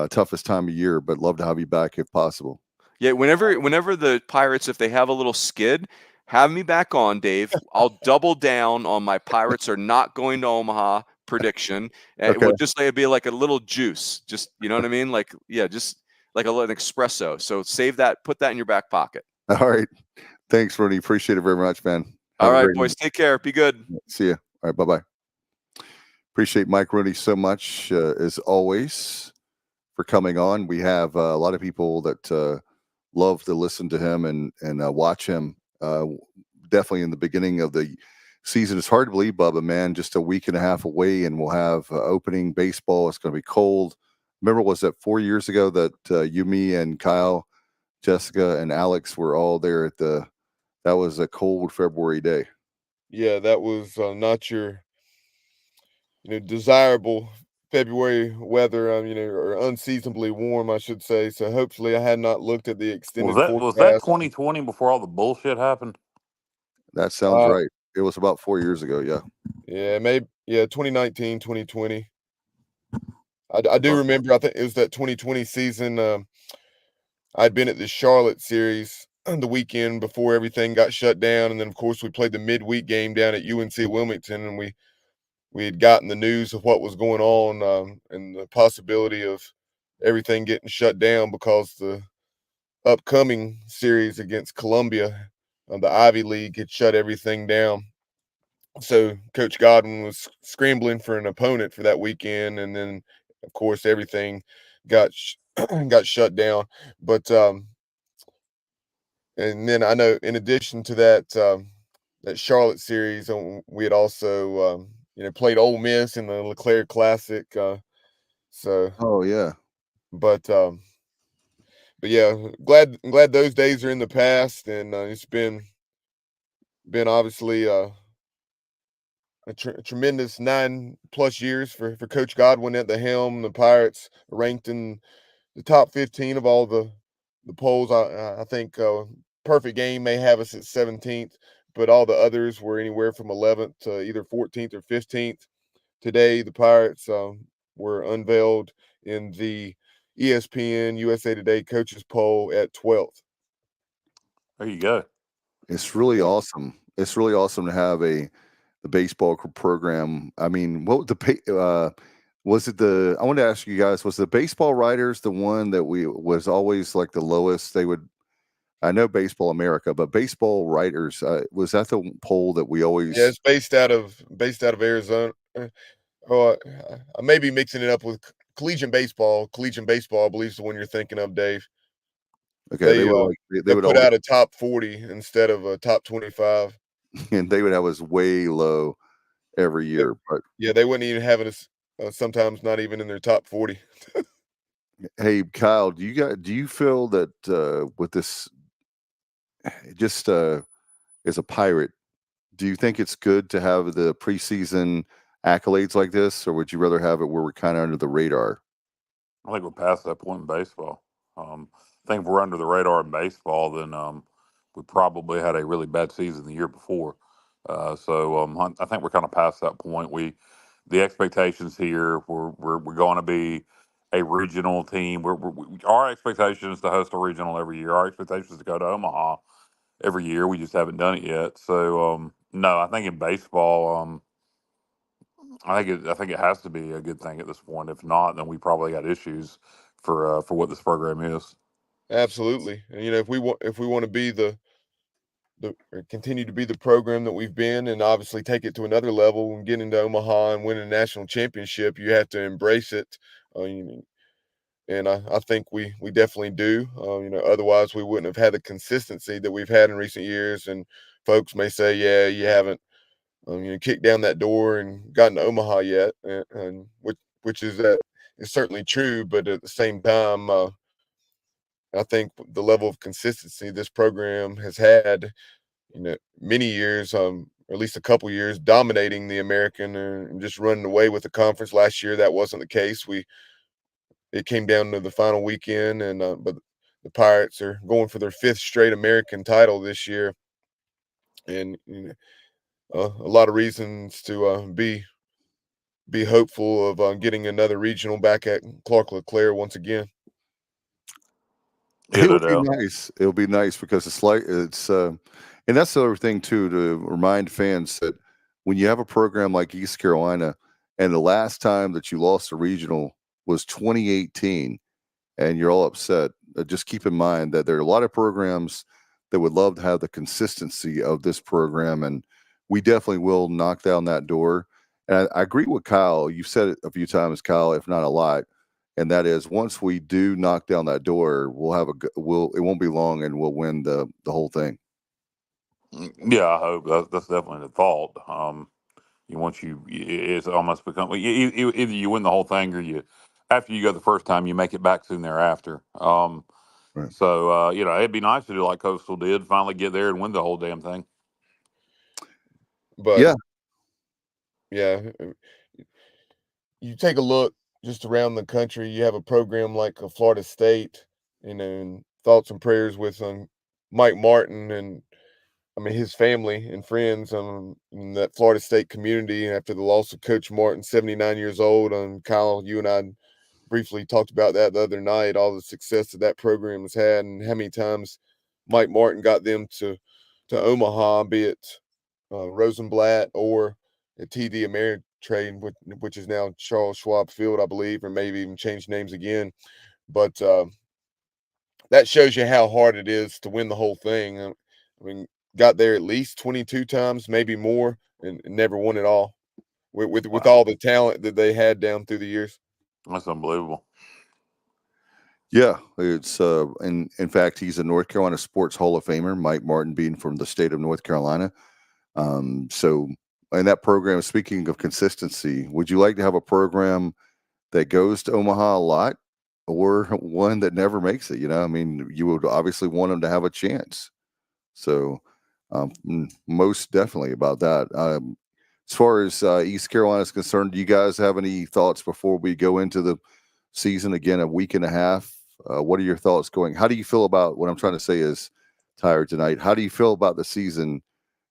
toughest time of year, but love to have you back if possible. Yeah. Whenever the Pirates, if they have a little skid, have me back on, Dave. I'll double down on my Pirates are not going to Omaha prediction. And it would just be like a little juice. Just, you know what I mean? Like, just like an espresso. So save that, put that in your back pocket. All right. Thanks, Rooney. Appreciate it very much, man. All right, boys. Take care. Be good. See you. All right. Bye-bye. Appreciate Mike Rooney so much, as always, for coming on. We have a lot of people that love to listen to him and watch him. Definitely in the beginning of the season. It's hard to believe, Bubba, man, just a week and a half away, and we'll have opening baseball. It's going to be cold. Remember, was that 4 years ago that you, me, and Kyle, Jessica, and Alex were all there at that was a cold February day. Yeah, that was not your, desirable February weather, or unseasonably warm, I should say. So hopefully I had not looked at the extended Was that forecast. 2020 before all the bullshit happened? That sounds right. It was about 4 years ago. Yeah. Yeah, maybe. Yeah, 2019, 2020. I do remember, I think it was that 2020 season. I'd been at the Charlotte series the weekend before everything got shut down. And then, of course, we played the midweek game down at UNC Wilmington, and we had gotten the news of what was going on, and the possibility of everything getting shut down because the upcoming series against Columbia, the Ivy League, had shut everything down. So Coach Godwin was scrambling for an opponent for that weekend, and then, of course, everything got got shut down. But and then I know, in addition to that Charlotte series, we had also played Ole Miss in the LeClaire Classic. So, Oh yeah. but yeah, glad those days are in the past, and it's been obviously a tremendous 9+ years for Coach Godwin at the helm. The Pirates ranked in the top 15 of all the polls. I think Perfect Game may have us at 17th, but all the others were anywhere from 11th to either 14th or 15th. Today, the Pirates were unveiled in the ESPN USA Today coaches poll at 12th. There you go. It's really awesome. It's really awesome to have the baseball program. I mean, what was it I want to ask you guys, was the baseball writers the one that was always like the lowest? I know Baseball America, but baseball writers, was that the poll that we always? Yeah, it's based out of Arizona. Oh, I may be mixing it up with collegiate baseball. Collegiate baseball, I believe, is the one you're thinking of, Dave. Okay, They would put always, out a top 40 instead of a top 25. and they would have us way low every year. But yeah, they wouldn't even have us sometimes not even in their top 40. hey, Kyle, do you feel that with this, just as a Pirate, do you think it's good to have the preseason accolades like this, or would you rather have it where we're kind of under the radar? I think we're past that point in baseball. I think if we're under the radar in baseball, then we probably had a really bad season the year before. So I think we're kind of past that point. The expectations here, we're going to be a regional team. Our expectation is to host a regional every year. Our expectation is to go to Omaha every year. We just haven't done it yet. So no, I think in baseball, I think it has to be a good thing at this point. If not, then we probably got issues for what this program is. Absolutely. And if we want to be or continue to be the program that we've been, and obviously take it to another level and get into Omaha and win a national championship, you have to embrace it. And I think we definitely do. Otherwise we wouldn't have had the consistency that we've had in recent years. And folks may say, yeah, you haven't kicked down that door and gotten to Omaha yet, and which is certainly true. But at the same time, I think the level of consistency this program has had, many years, or at least a couple years, dominating the American and just running away with the conference. Last year, that wasn't the case. It came down to the final weekend, and but the Pirates are going for their 5th straight American title this year, and a lot of reasons to be hopeful of getting another regional back at Clark LeClaire once again. It would be nice. It would be nice because and that's the other thing too, to remind fans that when you have a program like East Carolina, and the last time that you lost a regional was 2018, and you're all upset, just keep in mind that there are a lot of programs that would love to have the consistency of this program, and we definitely will knock down that door. And I agree with Kyle. You've said it a few times, Kyle, if not a lot. and that is once we do knock down that door, it won't be long, and we'll win the whole thing. Yeah, I hope that's definitely the thought. It's almost become either you win the whole thing, or you after you go the first time, you make it back soon thereafter. Right. So it'd be nice to do like Coastal did, finally get there and win the whole damn thing. But yeah, you take a look just around the country. You have a program like Florida State, and thoughts and prayers with Mike Martin and I mean his family and friends in that Florida State community. After the loss of Coach Martin, 79 years old, Kyle, you and I briefly talked about that the other night. All the success that program has had, and how many times Mike Martin got them to Omaha, be it Rosenblatt or at TD Ameritrade, which is now Charles Schwab Field, I believe, or maybe even changed names again. But that shows you how hard it is to win the whole thing. I mean, got there at least 22 times, maybe more, and never won it all with all the talent that they had down through the years. That's unbelievable. Yeah, it's in fact, he's a North Carolina Sports Hall of Famer, Mike Martin being from the state of North Carolina. So in that program, speaking of consistency, would you like to have a program that goes to Omaha a lot, or one that never makes it? I mean, you would obviously want them to have a chance. So most definitely about that. As far as East Carolina is concerned, do you guys have any thoughts before we go into the season again, a week and a half? What are your thoughts going? How do you feel about what I'm trying to say is, Tyler, tonight? How do you feel about the season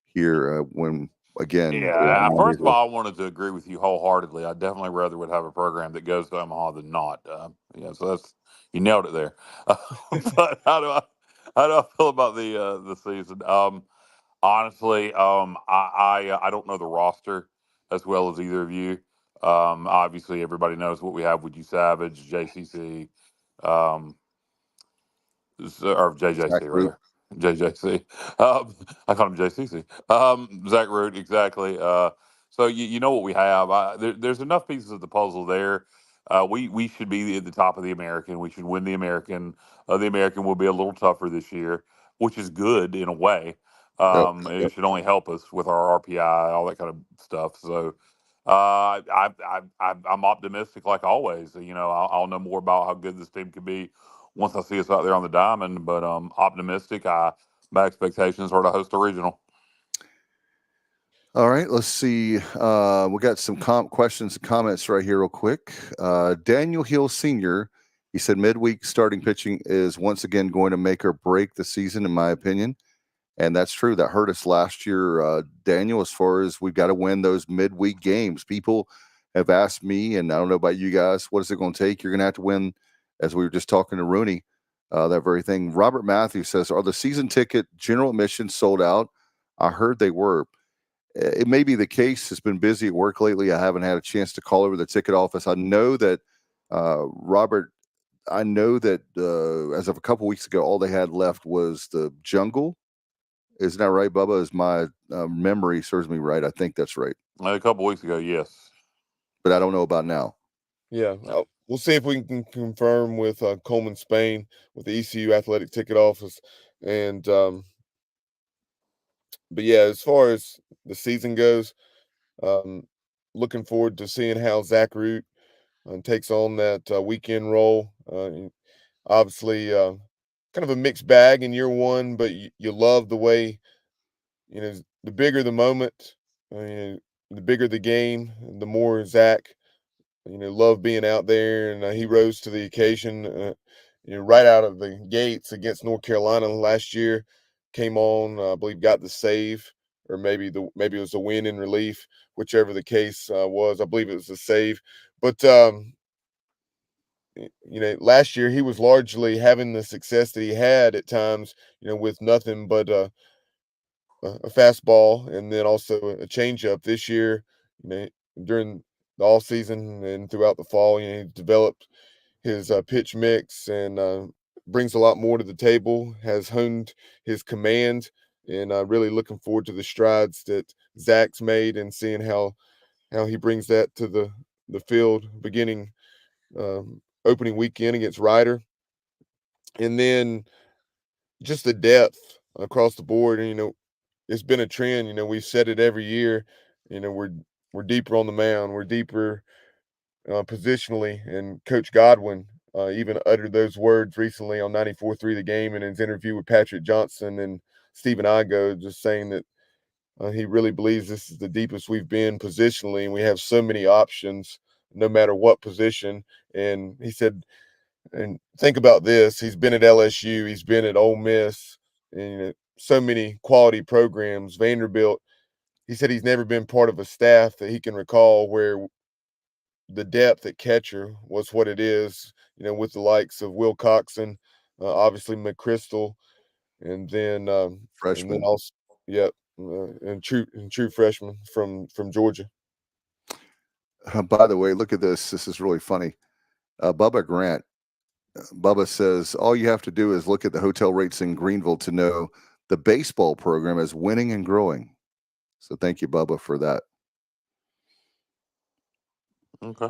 here when, again? First of all, I wanted to agree with you wholeheartedly. I definitely rather would have a program that goes to Omaha than not. So you nailed it there. But how do I feel about the season? Honestly, I don't know the roster as well as either of you. Obviously, everybody knows what we have with you, Savage, JCC, or JJC rather. JJC. I call him JCC. Zach Root, exactly. So you know what we have. There's enough pieces of the puzzle there. We should be at the top of the American. We should win the American. The American will be a little tougher this year, which is good in a way. It should only help us with our RPI, all that kind of stuff. So I'm optimistic, like always. I'll know more about how good this team could be once I see us out there on the diamond. But optimistic. My expectations are to host a regional. All right, let's see. We got some questions and comments right here real quick. Daniel Hill Sr., he said midweek starting pitching is once again going to make or break the season, in my opinion. And that's true. That hurt us last year, Daniel, as far as we've got to win those midweek games. People have asked me, and I don't know about you guys, what is it going to take? You're going to have to win, as we were just talking to Rooney, that very thing. Robert Matthews says, are the season ticket general admissions sold out? I heard they were. It may be the case. It's been busy at work lately. I haven't had a chance to call over the ticket office. I know that, Robert, as of a couple weeks ago, all they had left was the Jungle. Isn't that right, Bubba? Is my memory serves me right? I think that's right. A couple weeks ago, yes. But I don't know about now. Yeah. We'll see if we can confirm with Coleman Spain with the ECU Athletic Ticket Office. And but yeah, as far as the season goes, looking forward to seeing how Zach Root takes on that weekend role. Obviously, kind of a mixed bag in year one, but you love the way, the bigger the moment, the bigger the game, the more Zach, love being out there, and he rose to the occasion. Right out of the gates against North Carolina last year, came on, I believe, got the save, or maybe it was a win in relief, whichever the case was. I believe it was a save, but last year he was largely having the success that he had at times, with nothing but a fastball and then also a changeup. This year, during the all season and throughout the fall, he developed his pitch mix and brings a lot more to the table, has honed his command, and really looking forward to the strides that Zach's made and seeing how he brings that to the field beginning opening weekend against Ryder. And then just the depth across the board. And, it's been a trend. We've said it every year. We're deeper on the mound. We're deeper positionally. And Coach Godwin even uttered those words recently on 94.3 The Game in his interview with Patrick Johnson and Stephen Igo, just saying that he really believes this is the deepest we've been positionally, and we have so many options no matter what position. And he said, and think about this, he's been at LSU, he's been at Ole Miss, and so many quality programs, Vanderbilt. He said he's never been part of a staff that he can recall where the depth at catcher was what it is, with the likes of Will Coxon, obviously McChrystal, and then Freshman. also, yep, and true freshman from Georgia. By the way, look at this. This is really funny. Bubba Grant. Bubba says all you have to do is look at the hotel rates in Greenville to know the baseball program is winning and growing. So thank you, Bubba, for that. Okay.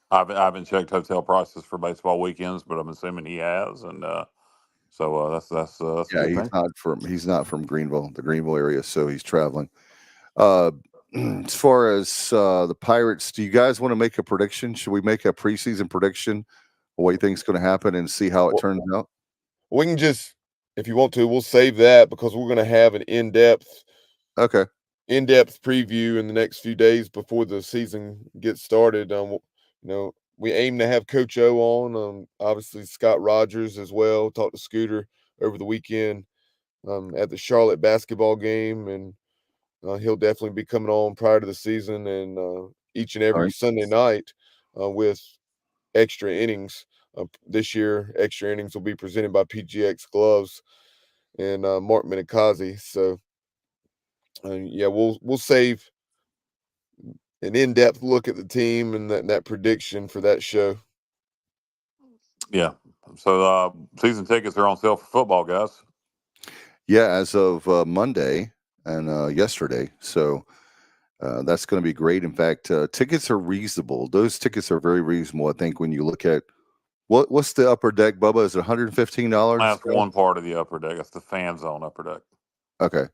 I haven't checked hotel prices for baseball weekends, but I'm assuming he has, and so that's a Yeah, good thing. he's not from Greenville, the Greenville area, so he's traveling. As far as the Pirates, do you guys want to make a prediction? Should we make a preseason prediction? What you think is going to happen and see how it turns out? We can just, if you want to, we'll save that because we're going to have an in-depth preview in the next few days before the season gets started. We aim to have Coach O on, obviously Scott Rogers as well. Talked to Scooter over the weekend at the Charlotte basketball game, and he'll definitely be coming on prior to the season and each and every Sunday night with extra innings. This year, extra innings will be presented by PGX Gloves and Mark Minikazi. So, we'll save an in-depth look at the team and that prediction for that show. Yeah. So season tickets are on sale for football, guys. Yeah, as of Monday and yesterday. So that's going to be great. In fact, tickets are reasonable. Those tickets are very reasonable. I think when you look at what's the upper deck, Bubba? Is it $115? That's one part of the upper deck. That's the fan zone upper deck. Okay.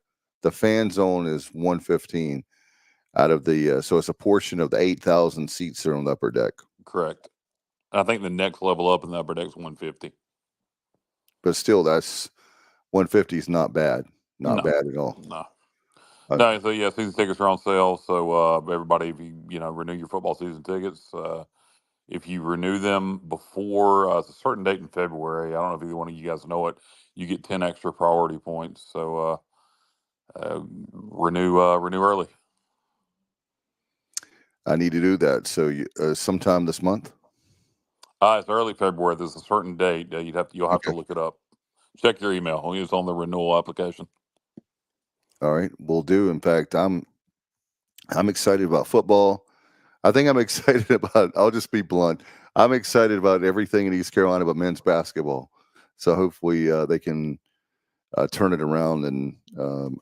The fan zone is $115 out of the so it's a portion of the 8,000 seats that are on the upper deck. Correct. I think the next level up in the upper deck is $150. But still, that's $150 is not bad. Not bad at all. No. No, so yeah, season tickets are on sale. So everybody, if you renew your football season tickets, if you renew them before it's a certain date in February, I don't know if either one of you guys know it, you get 10 extra priority points. So renew early. I need to do that. So sometime this month. It's early February. There's a certain date. You'll have to look it up. Check your email. It's on the renewal application. All right, we'll do. In fact, I'm excited about football. I think I'm excited about. I'll just be blunt. I'm excited about everything in East Carolina but men's basketball. So hopefully they can turn it around. And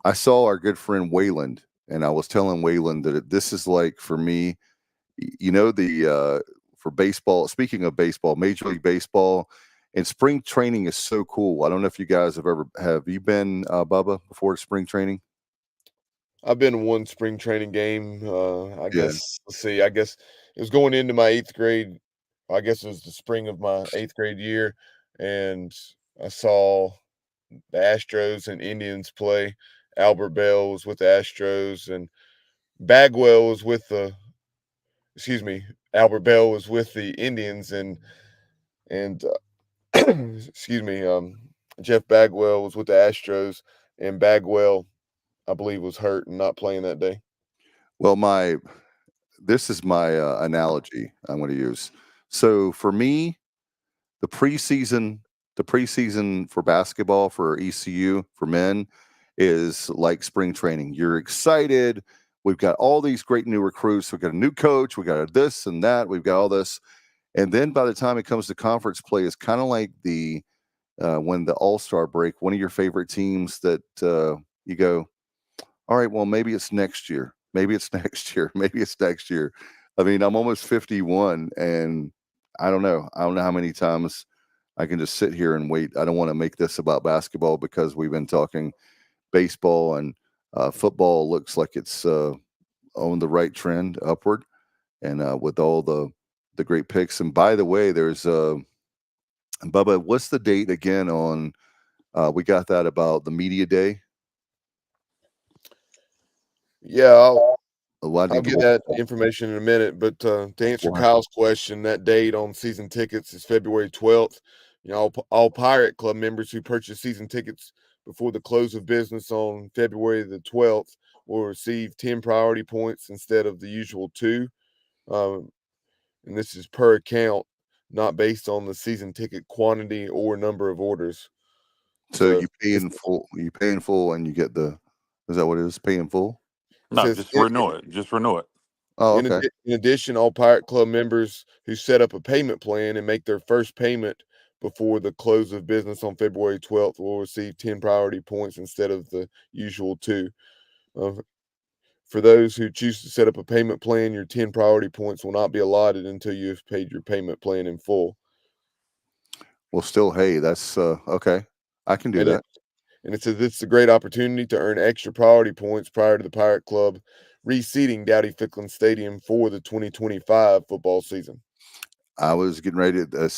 I saw our good friend Wayland, and I was telling Wayland that this is like for me, for baseball. Speaking of baseball, Major League Baseball. And spring training is so cool. I don't know if you guys have you been, Bubba, before spring training? I've been to one spring training game. I guess, let's see, I guess it was going into my 8th grade. I guess it was the spring of my 8th grade year. And I saw the Astros and Indians play. Albert Bell was with the Astros and Bagwell was with Albert Bell was with the Indians and Jeff Bagwell was with the Astros, and Bagwell, I believe, was hurt and not playing that day. Well, this is my analogy I'm going to use. So for me, the preseason for basketball for ECU for men is like spring training. You're excited. We've got all these great new recruits. We've got a new coach. We got this and that. We've got all this. And then by the time it comes to conference play, it's kind of like when the All-Star break, one of your favorite teams that you go, all right, well, maybe it's next year. Maybe it's next year. Maybe it's next year. I mean, I'm almost 51, and I don't know. I don't know how many times I can just sit here and wait. I don't want to make this about basketball because we've been talking baseball and football. Looks like it's on the right trend upward, and with all the great picks. And by the way, there's Bubba. What's the date again on? We got that about the media day. Yeah, I'll need to get look that at that. information in a minute. But to answer Why? Kyle's question, that date on season tickets is February 12th. You know, all Pirate Club members who purchase season tickets before the close of business on February the 12th will receive 10 priority points instead of the usual 2. And this is per account, not based on the season ticket quantity or number of orders. So So you pay in full. You pay in full, and you get the. Is that what it is? Pay in full. it No, says just renew it. Just renew it. Oh, okay. in addition, all Pirate Club members who set up a payment plan and make their first payment before the close of business on February 12th will receive 10 priority points instead of the usual 2. For those who choose to set up a payment plan, your 10 priority points will not be allotted until you have paid your payment plan in full. Well, still, hey, that's okay. I can do And that. it says it's a great opportunity to earn extra priority points prior to the Pirate Club reseating Dowdy-Ficklin Stadium for the 2025 football season. I was getting ready to.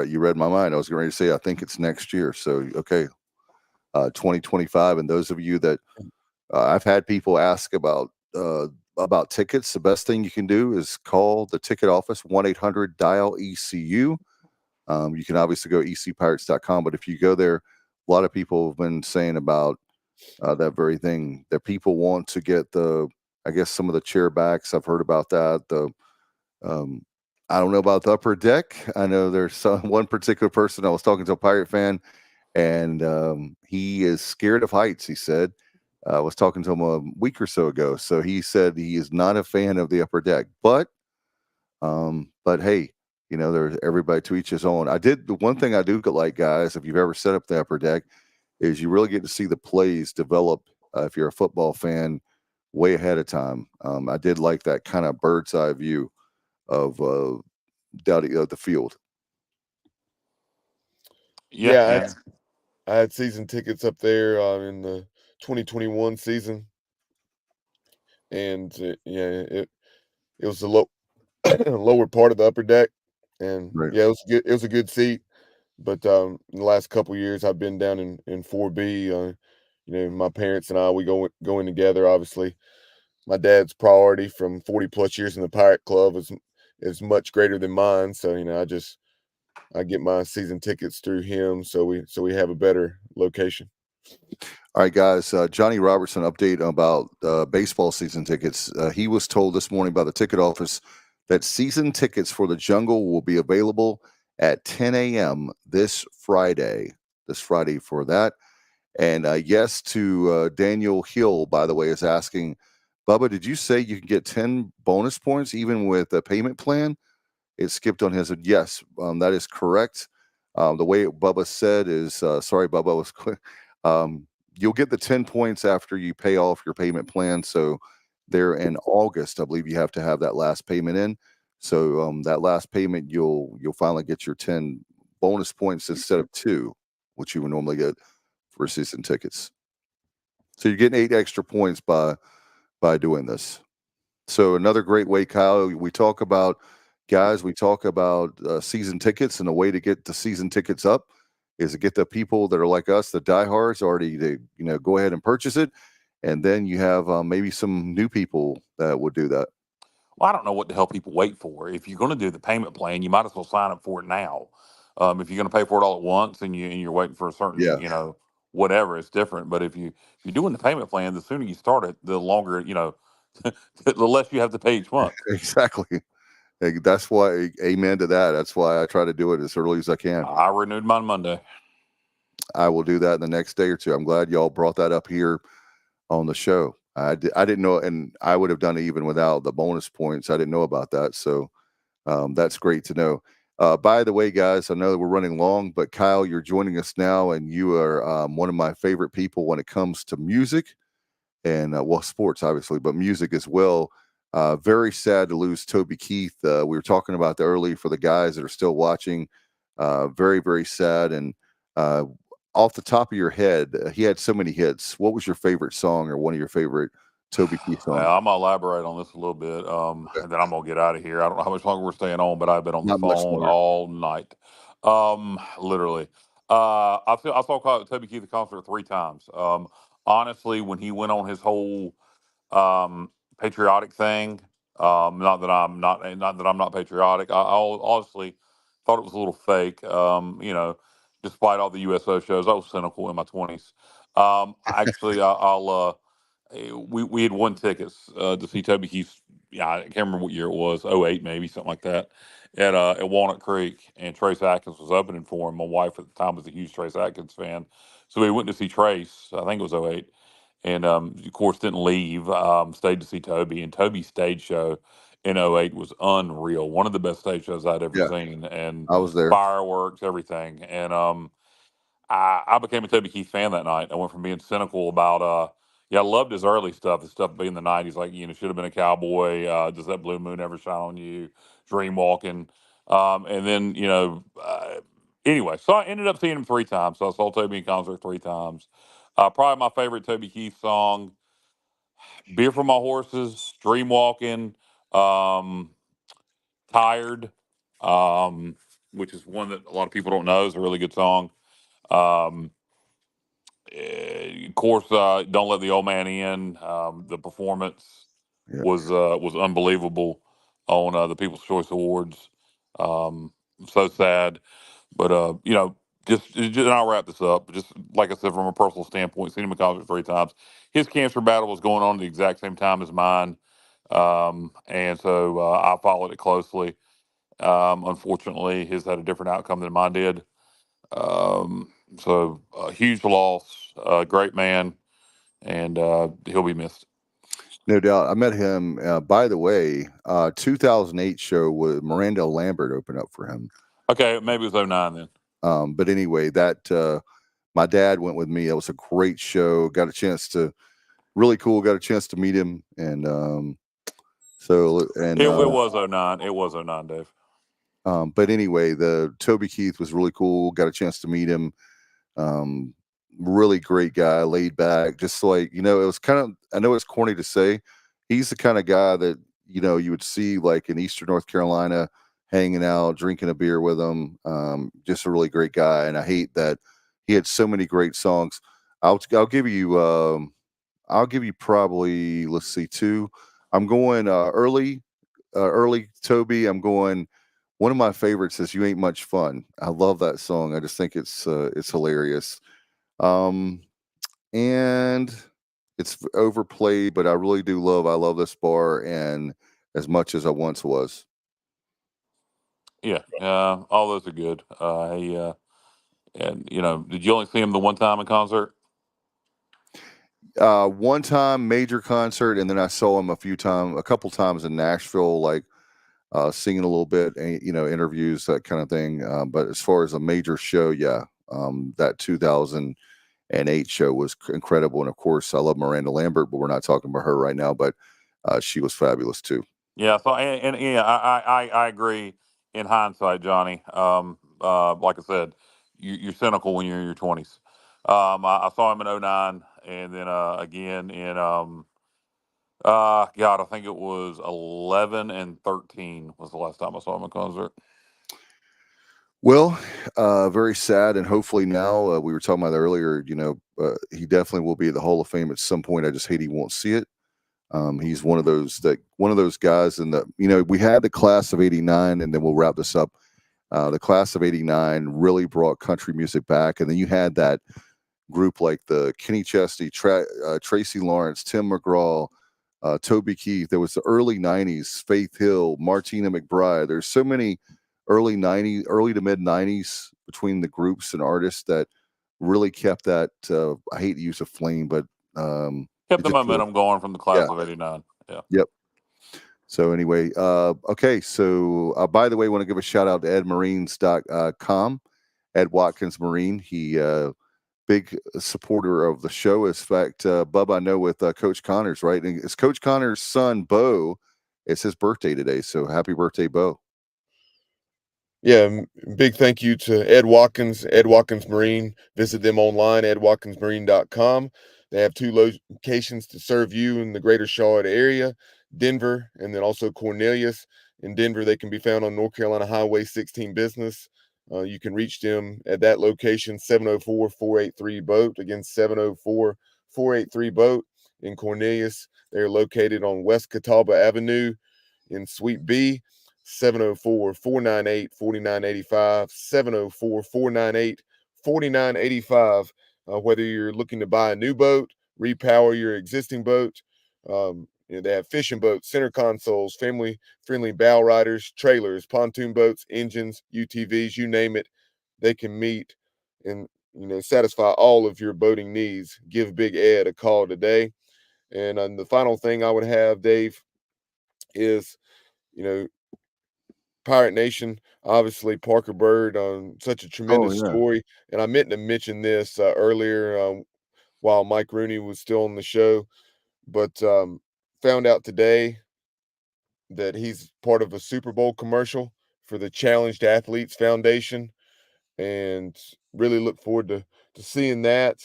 You read my mind. I was getting ready to say I think it's next year. So okay, 2025. And those of you that I've had people ask about tickets. The best thing you can do is call the ticket office 1-800 dial ECU. You can obviously go ecpirates.com, but if you go there, a lot of people have been saying about that very thing that people want to get I guess some of the chair backs. I've heard about that. I don't know about the upper deck. I know there's one particular person. I was talking to a Pirate fan, and he is scared of heights. He said, I was talking to him a week or so ago. So he said he is not a fan of the upper deck, but hey, there's everybody to each his own. The one thing I do like, guys, if you've ever set up the upper deck, is you really get to see the plays develop. If you're a football fan, way ahead of time. I did like that kind of bird's eye view of the field. Yeah, I had season tickets up there in the 2021 season, and it was the lower part of the upper deck, and right. Yeah, it was a good seat. But in the last couple of years, I've been down in 4B. My parents and I we go in together. Obviously, my dad's priority from 40 plus years in the Pirate Club is much greater than mine. So I get my season tickets through him, so we have a better location. All right, guys. Johnny Robertson update about baseball season tickets. He was told this morning by the ticket office that season tickets for the Jungle will be available at 10 a.m. this Friday. This Friday for that. And yes to Daniel Hill, by the way, is asking, Bubba, did you say you can get 10 bonus points even with a payment plan? It skipped on his. Yes, that is correct. The way Bubba said is, sorry, Bubba, was quick. You'll get the 10 points after you pay off your payment plan. So there in August, I believe you have to have that last payment in. So that last payment, you'll finally get your 10 bonus points instead of 2, which you would normally get for season tickets. So you're getting 8 extra points by doing this. So another great way, Kyle, we talk about season tickets, and the way to get the season tickets up is to get the people that are like us, the diehards, already to go ahead and purchase it, and then you have maybe some new people that would do that. Well, I don't know what the hell people wait for. If you're going to do the payment plan, you might as well sign up for it now. If you're going to pay for it all at once and you're waiting for a certain, whatever, it's different. But if you're doing the payment plan, the sooner you start it, the longer, the less you have to pay each month. Exactly. That's why, amen to that. That's why I try to do it as early as I can. I renewed mine Monday. I will do that the next day or two. I'm glad y'all brought that up here on the show. I didn't know, and I would have done it even without the bonus points. I didn't know about that. So that's great to know. By the way, guys, I know that we're running long, but Kyle, you're joining us now, and you are one of my favorite people when it comes to music and, sports, obviously, but music as well. Very sad to lose Toby Keith. We were talking about that earlier for the guys that are still watching. Very, very sad. And off the top of your head, he had so many hits. What was your favorite song or one of your favorite Toby Keith songs? I'm gonna elaborate on this a little bit, and then I'm gonna get out of here. I don't know how much longer we're staying on, but I've been on the Not much phone longer. all night, literally. I saw Toby Keith at concert 3 times. Honestly, when he went on his whole patriotic thing, not that I'm not patriotic. I honestly thought it was a little fake. Despite all the USO shows, I was cynical in my 20s. Actually, I'll. We had won tickets to see Toby Keith. Yeah, I can't remember what year it was. '08 maybe, something like that. At Walnut Creek, and Trace Atkins was opening for him. My wife at the time was a huge Trace Atkins fan, so we went to see Trace. I think it was '08, and of course didn't leave. Stayed to see Toby, and Toby's stage show in '08 was unreal. One of the best stage shows I'd ever Yeah, seen, and I was there. fireworks, everything. And I became a Toby Keith fan that night. I went from being cynical about I loved his early stuff, the stuff being the '90s, like should have been a cowboy. Does that blue moon ever shine on you? Dream walking, and then anyway. So I ended up seeing him 3 times. So I saw Toby in concert 3 times. Probably my favorite Toby Keith song, "Beer for My Horses," "Dream Walking," um, "Tired," which is one that a lot of people don't know is a really good song. Um, of course, "Don't Let the Old Man In." The performance Yeah. was unbelievable on the People's Choice Awards. So sad, but and I'll wrap this up. Just like I said, from a personal standpoint, seen him in concert 3 times. His cancer battle was going on at the exact same time as mine, and so I followed it closely. Unfortunately, his had a different outcome than mine did. So a huge loss, great man, and he'll be missed. No doubt. I met him, by the way, 2008 show with Miranda Lambert opened up for him. Okay, maybe it was '09 then. But anyway, that my dad went with me. It was a great show. Got a chance to really cool. Got a chance to meet him, and It was '09. It was '09, Dave. But anyway, the Toby Keith was really cool. Got a chance to meet him. Really great guy, laid back, just like, it was kind of, I know it's corny to say, he's the kind of guy that, you would see like in Eastern North Carolina, hanging out, drinking a beer with him. Just a really great guy. And I hate that he had so many great songs. I'll give you, I'll give you probably, let's see, 2. I'm going early Toby. I'm going, one of my favorites is "You Ain't Much Fun." I love that song. I just think it's hilarious. And it's overplayed, but I really do I love this bar and as much as I once was. Yeah, all those are good. And did you only see him the one time in concert? One time major concert, and then I saw him a couple times in Nashville, like singing a little bit, and interviews, that kind of thing. But as far as a major show, yeah, that 2008 show was incredible. And of course, I love Miranda Lambert, but we're not talking about her right now. But she was fabulous too. Yeah. So and yeah, I agree. In hindsight, Johnny, like I said, you're cynical when you're in your 20s. I saw him in '09, and then again in God, I think it was 11 and 13 was the last time I saw him in concert. Well, very sad, and hopefully now, we were talking about that earlier. He definitely will be at the Hall of Fame at some point. I just hate he won't see it. He's one of those guys, and we had the class of '89, and then we'll wrap this up. The class of '89 really brought country music back, and then you had that group like the Kenny Chesney, Tracy Lawrence, Tim McGraw, Toby Keith. There was the early '90s, Faith Hill, Martina McBride. There's so many early to mid '90s between the groups and artists that really kept that. I hate to use a flame, but kept the momentum going from the class of '89. Yeah. Yep. So anyway, okay. So by the way, I want to give a shout out to edmarines.com, Ed Watkins Marine. He big supporter of the show. In fact, Bub, I know with Coach Connors, right? And it's Coach Connors' son, Bo, it's his birthday today. So happy birthday, Bo. Yeah, big thank you to Ed Watkins Marine. Visit them online, edwatkinsmarine.com. They have 2 locations to serve you in the greater Charlotte area, Denver, and then also Cornelius. In Denver, they can be found on North Carolina Highway 16 Business. You can reach them at that location, 704-483-BOAT. Again, 704-483-BOAT. In Cornelius, they're located on West Catawba Avenue in Suite B. 704-498-4985, 704-498-4985. Whether you're looking to buy a new boat, repower your existing boat, they have fishing boats, center consoles, family-friendly bow riders, trailers, pontoon boats, engines, UTVs, you name it, they can meet and satisfy all of your boating needs. Give Big Ed a call today. And the final thing I would have, Dave, is Pirate Nation, obviously Parker Bird on such a tremendous story. And I meant to mention this earlier while Mike Rooney was still on the show, but found out today that he's part of a Super Bowl commercial for the Challenged Athletes Foundation, and really look forward to seeing that.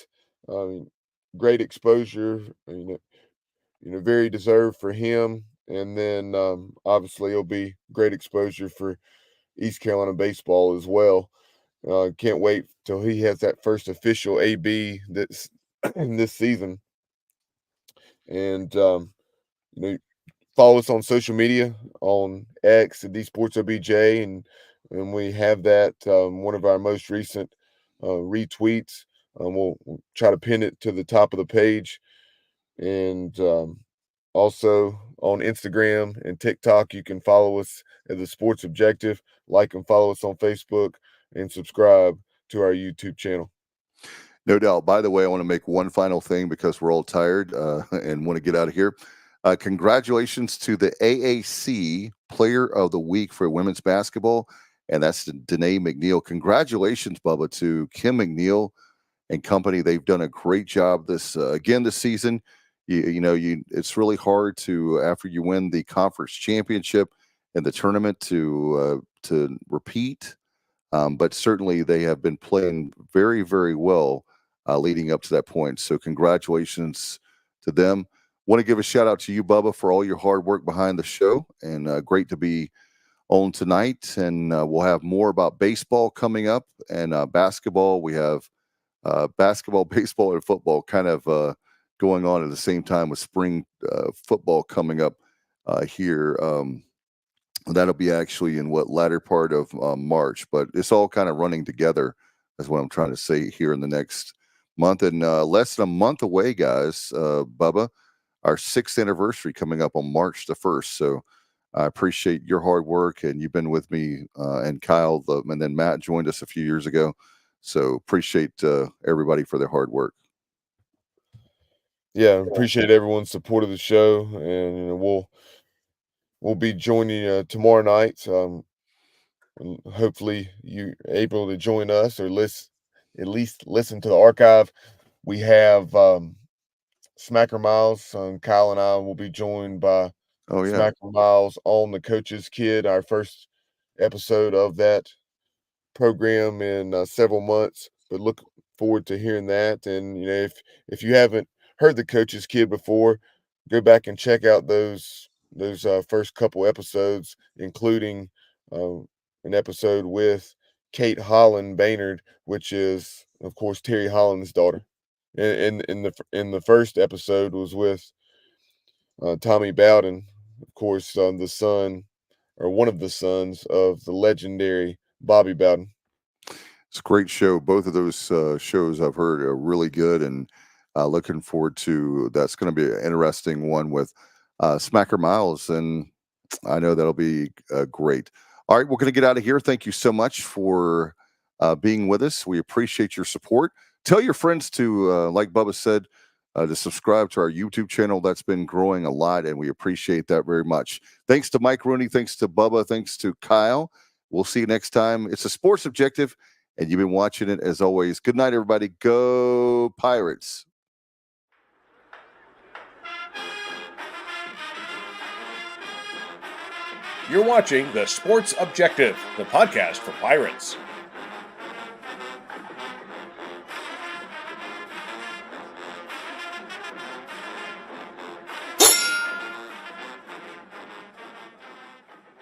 Great exposure, very deserved for him. And then obviously it'll be great exposure for East Carolina baseball as well. Can't wait till he has that first official AB this this season. And follow us on social media on X at TSOtv, and we have that one of our most recent retweets. We'll try to pin it to the top of the page, and also on Instagram and TikTok, you can follow us at the Sports Objective. Like and follow us on Facebook, and subscribe to our YouTube channel. No doubt. By the way, I want to make one final thing because we're all tired and want to get out of here. Congratulations to the AAC Player of the Week for women's basketball, and that's Danae McNeil. Congratulations, Bubba, to Kim McNeil and company. They've done a great job this season. It's really hard to, after you win the conference championship and the tournament, to repeat. But certainly they have been playing very, very well leading up to that point. So congratulations to them. Want to give a shout out to you, Bubba, for all your hard work behind the show, and great to be on tonight. And we'll have more about baseball coming up, and basketball. We have basketball, baseball, and football kind of going on at the same time with spring football coming up here. That'll be actually in latter part of March, but it's all kind of running together. That's what I'm trying to say here in the next month. And less than a month away, guys, Bubba, our 6th anniversary coming up on March the 1st. So I appreciate your hard work, and you've been with me and Kyle, and then Matt joined us a few years ago. So appreciate everybody for their hard work. Yeah, appreciate everyone's support of the show, and we'll be joining tomorrow night. And hopefully you're able to join us, or at least listen to the archive. We have Smacker Miles. Kyle and I will be joined by Smacker Miles on the Coach's Kid, our first episode of that program in several months. But look forward to hearing that. And if you haven't heard the Coach's Kid before, go back and check out those first couple episodes, including an episode with Kate Holland Baynard, which is, of course, Terry Holland's daughter. And in the first episode was with Tommy Bowden, of course, the son, or one of the sons of the legendary Bobby Bowden. It's a great show. Both of those shows I've heard are really good, and looking forward to that's going to be an interesting one with Smacker Miles, and I know that'll be great. All right, we're going to get out of here. Thank you so much for being with us. We appreciate your support. Tell your friends to, like Bubba said, to subscribe to our YouTube channel. That's been growing a lot, and we appreciate that very much. Thanks to Mike Rooney. Thanks to Bubba. Thanks to Kyle. We'll see you next time. It's a Sports Objective, and you've been watching it as always. Good night, everybody. Go Pirates. You're watching The Sports Objective, the podcast for Pirates.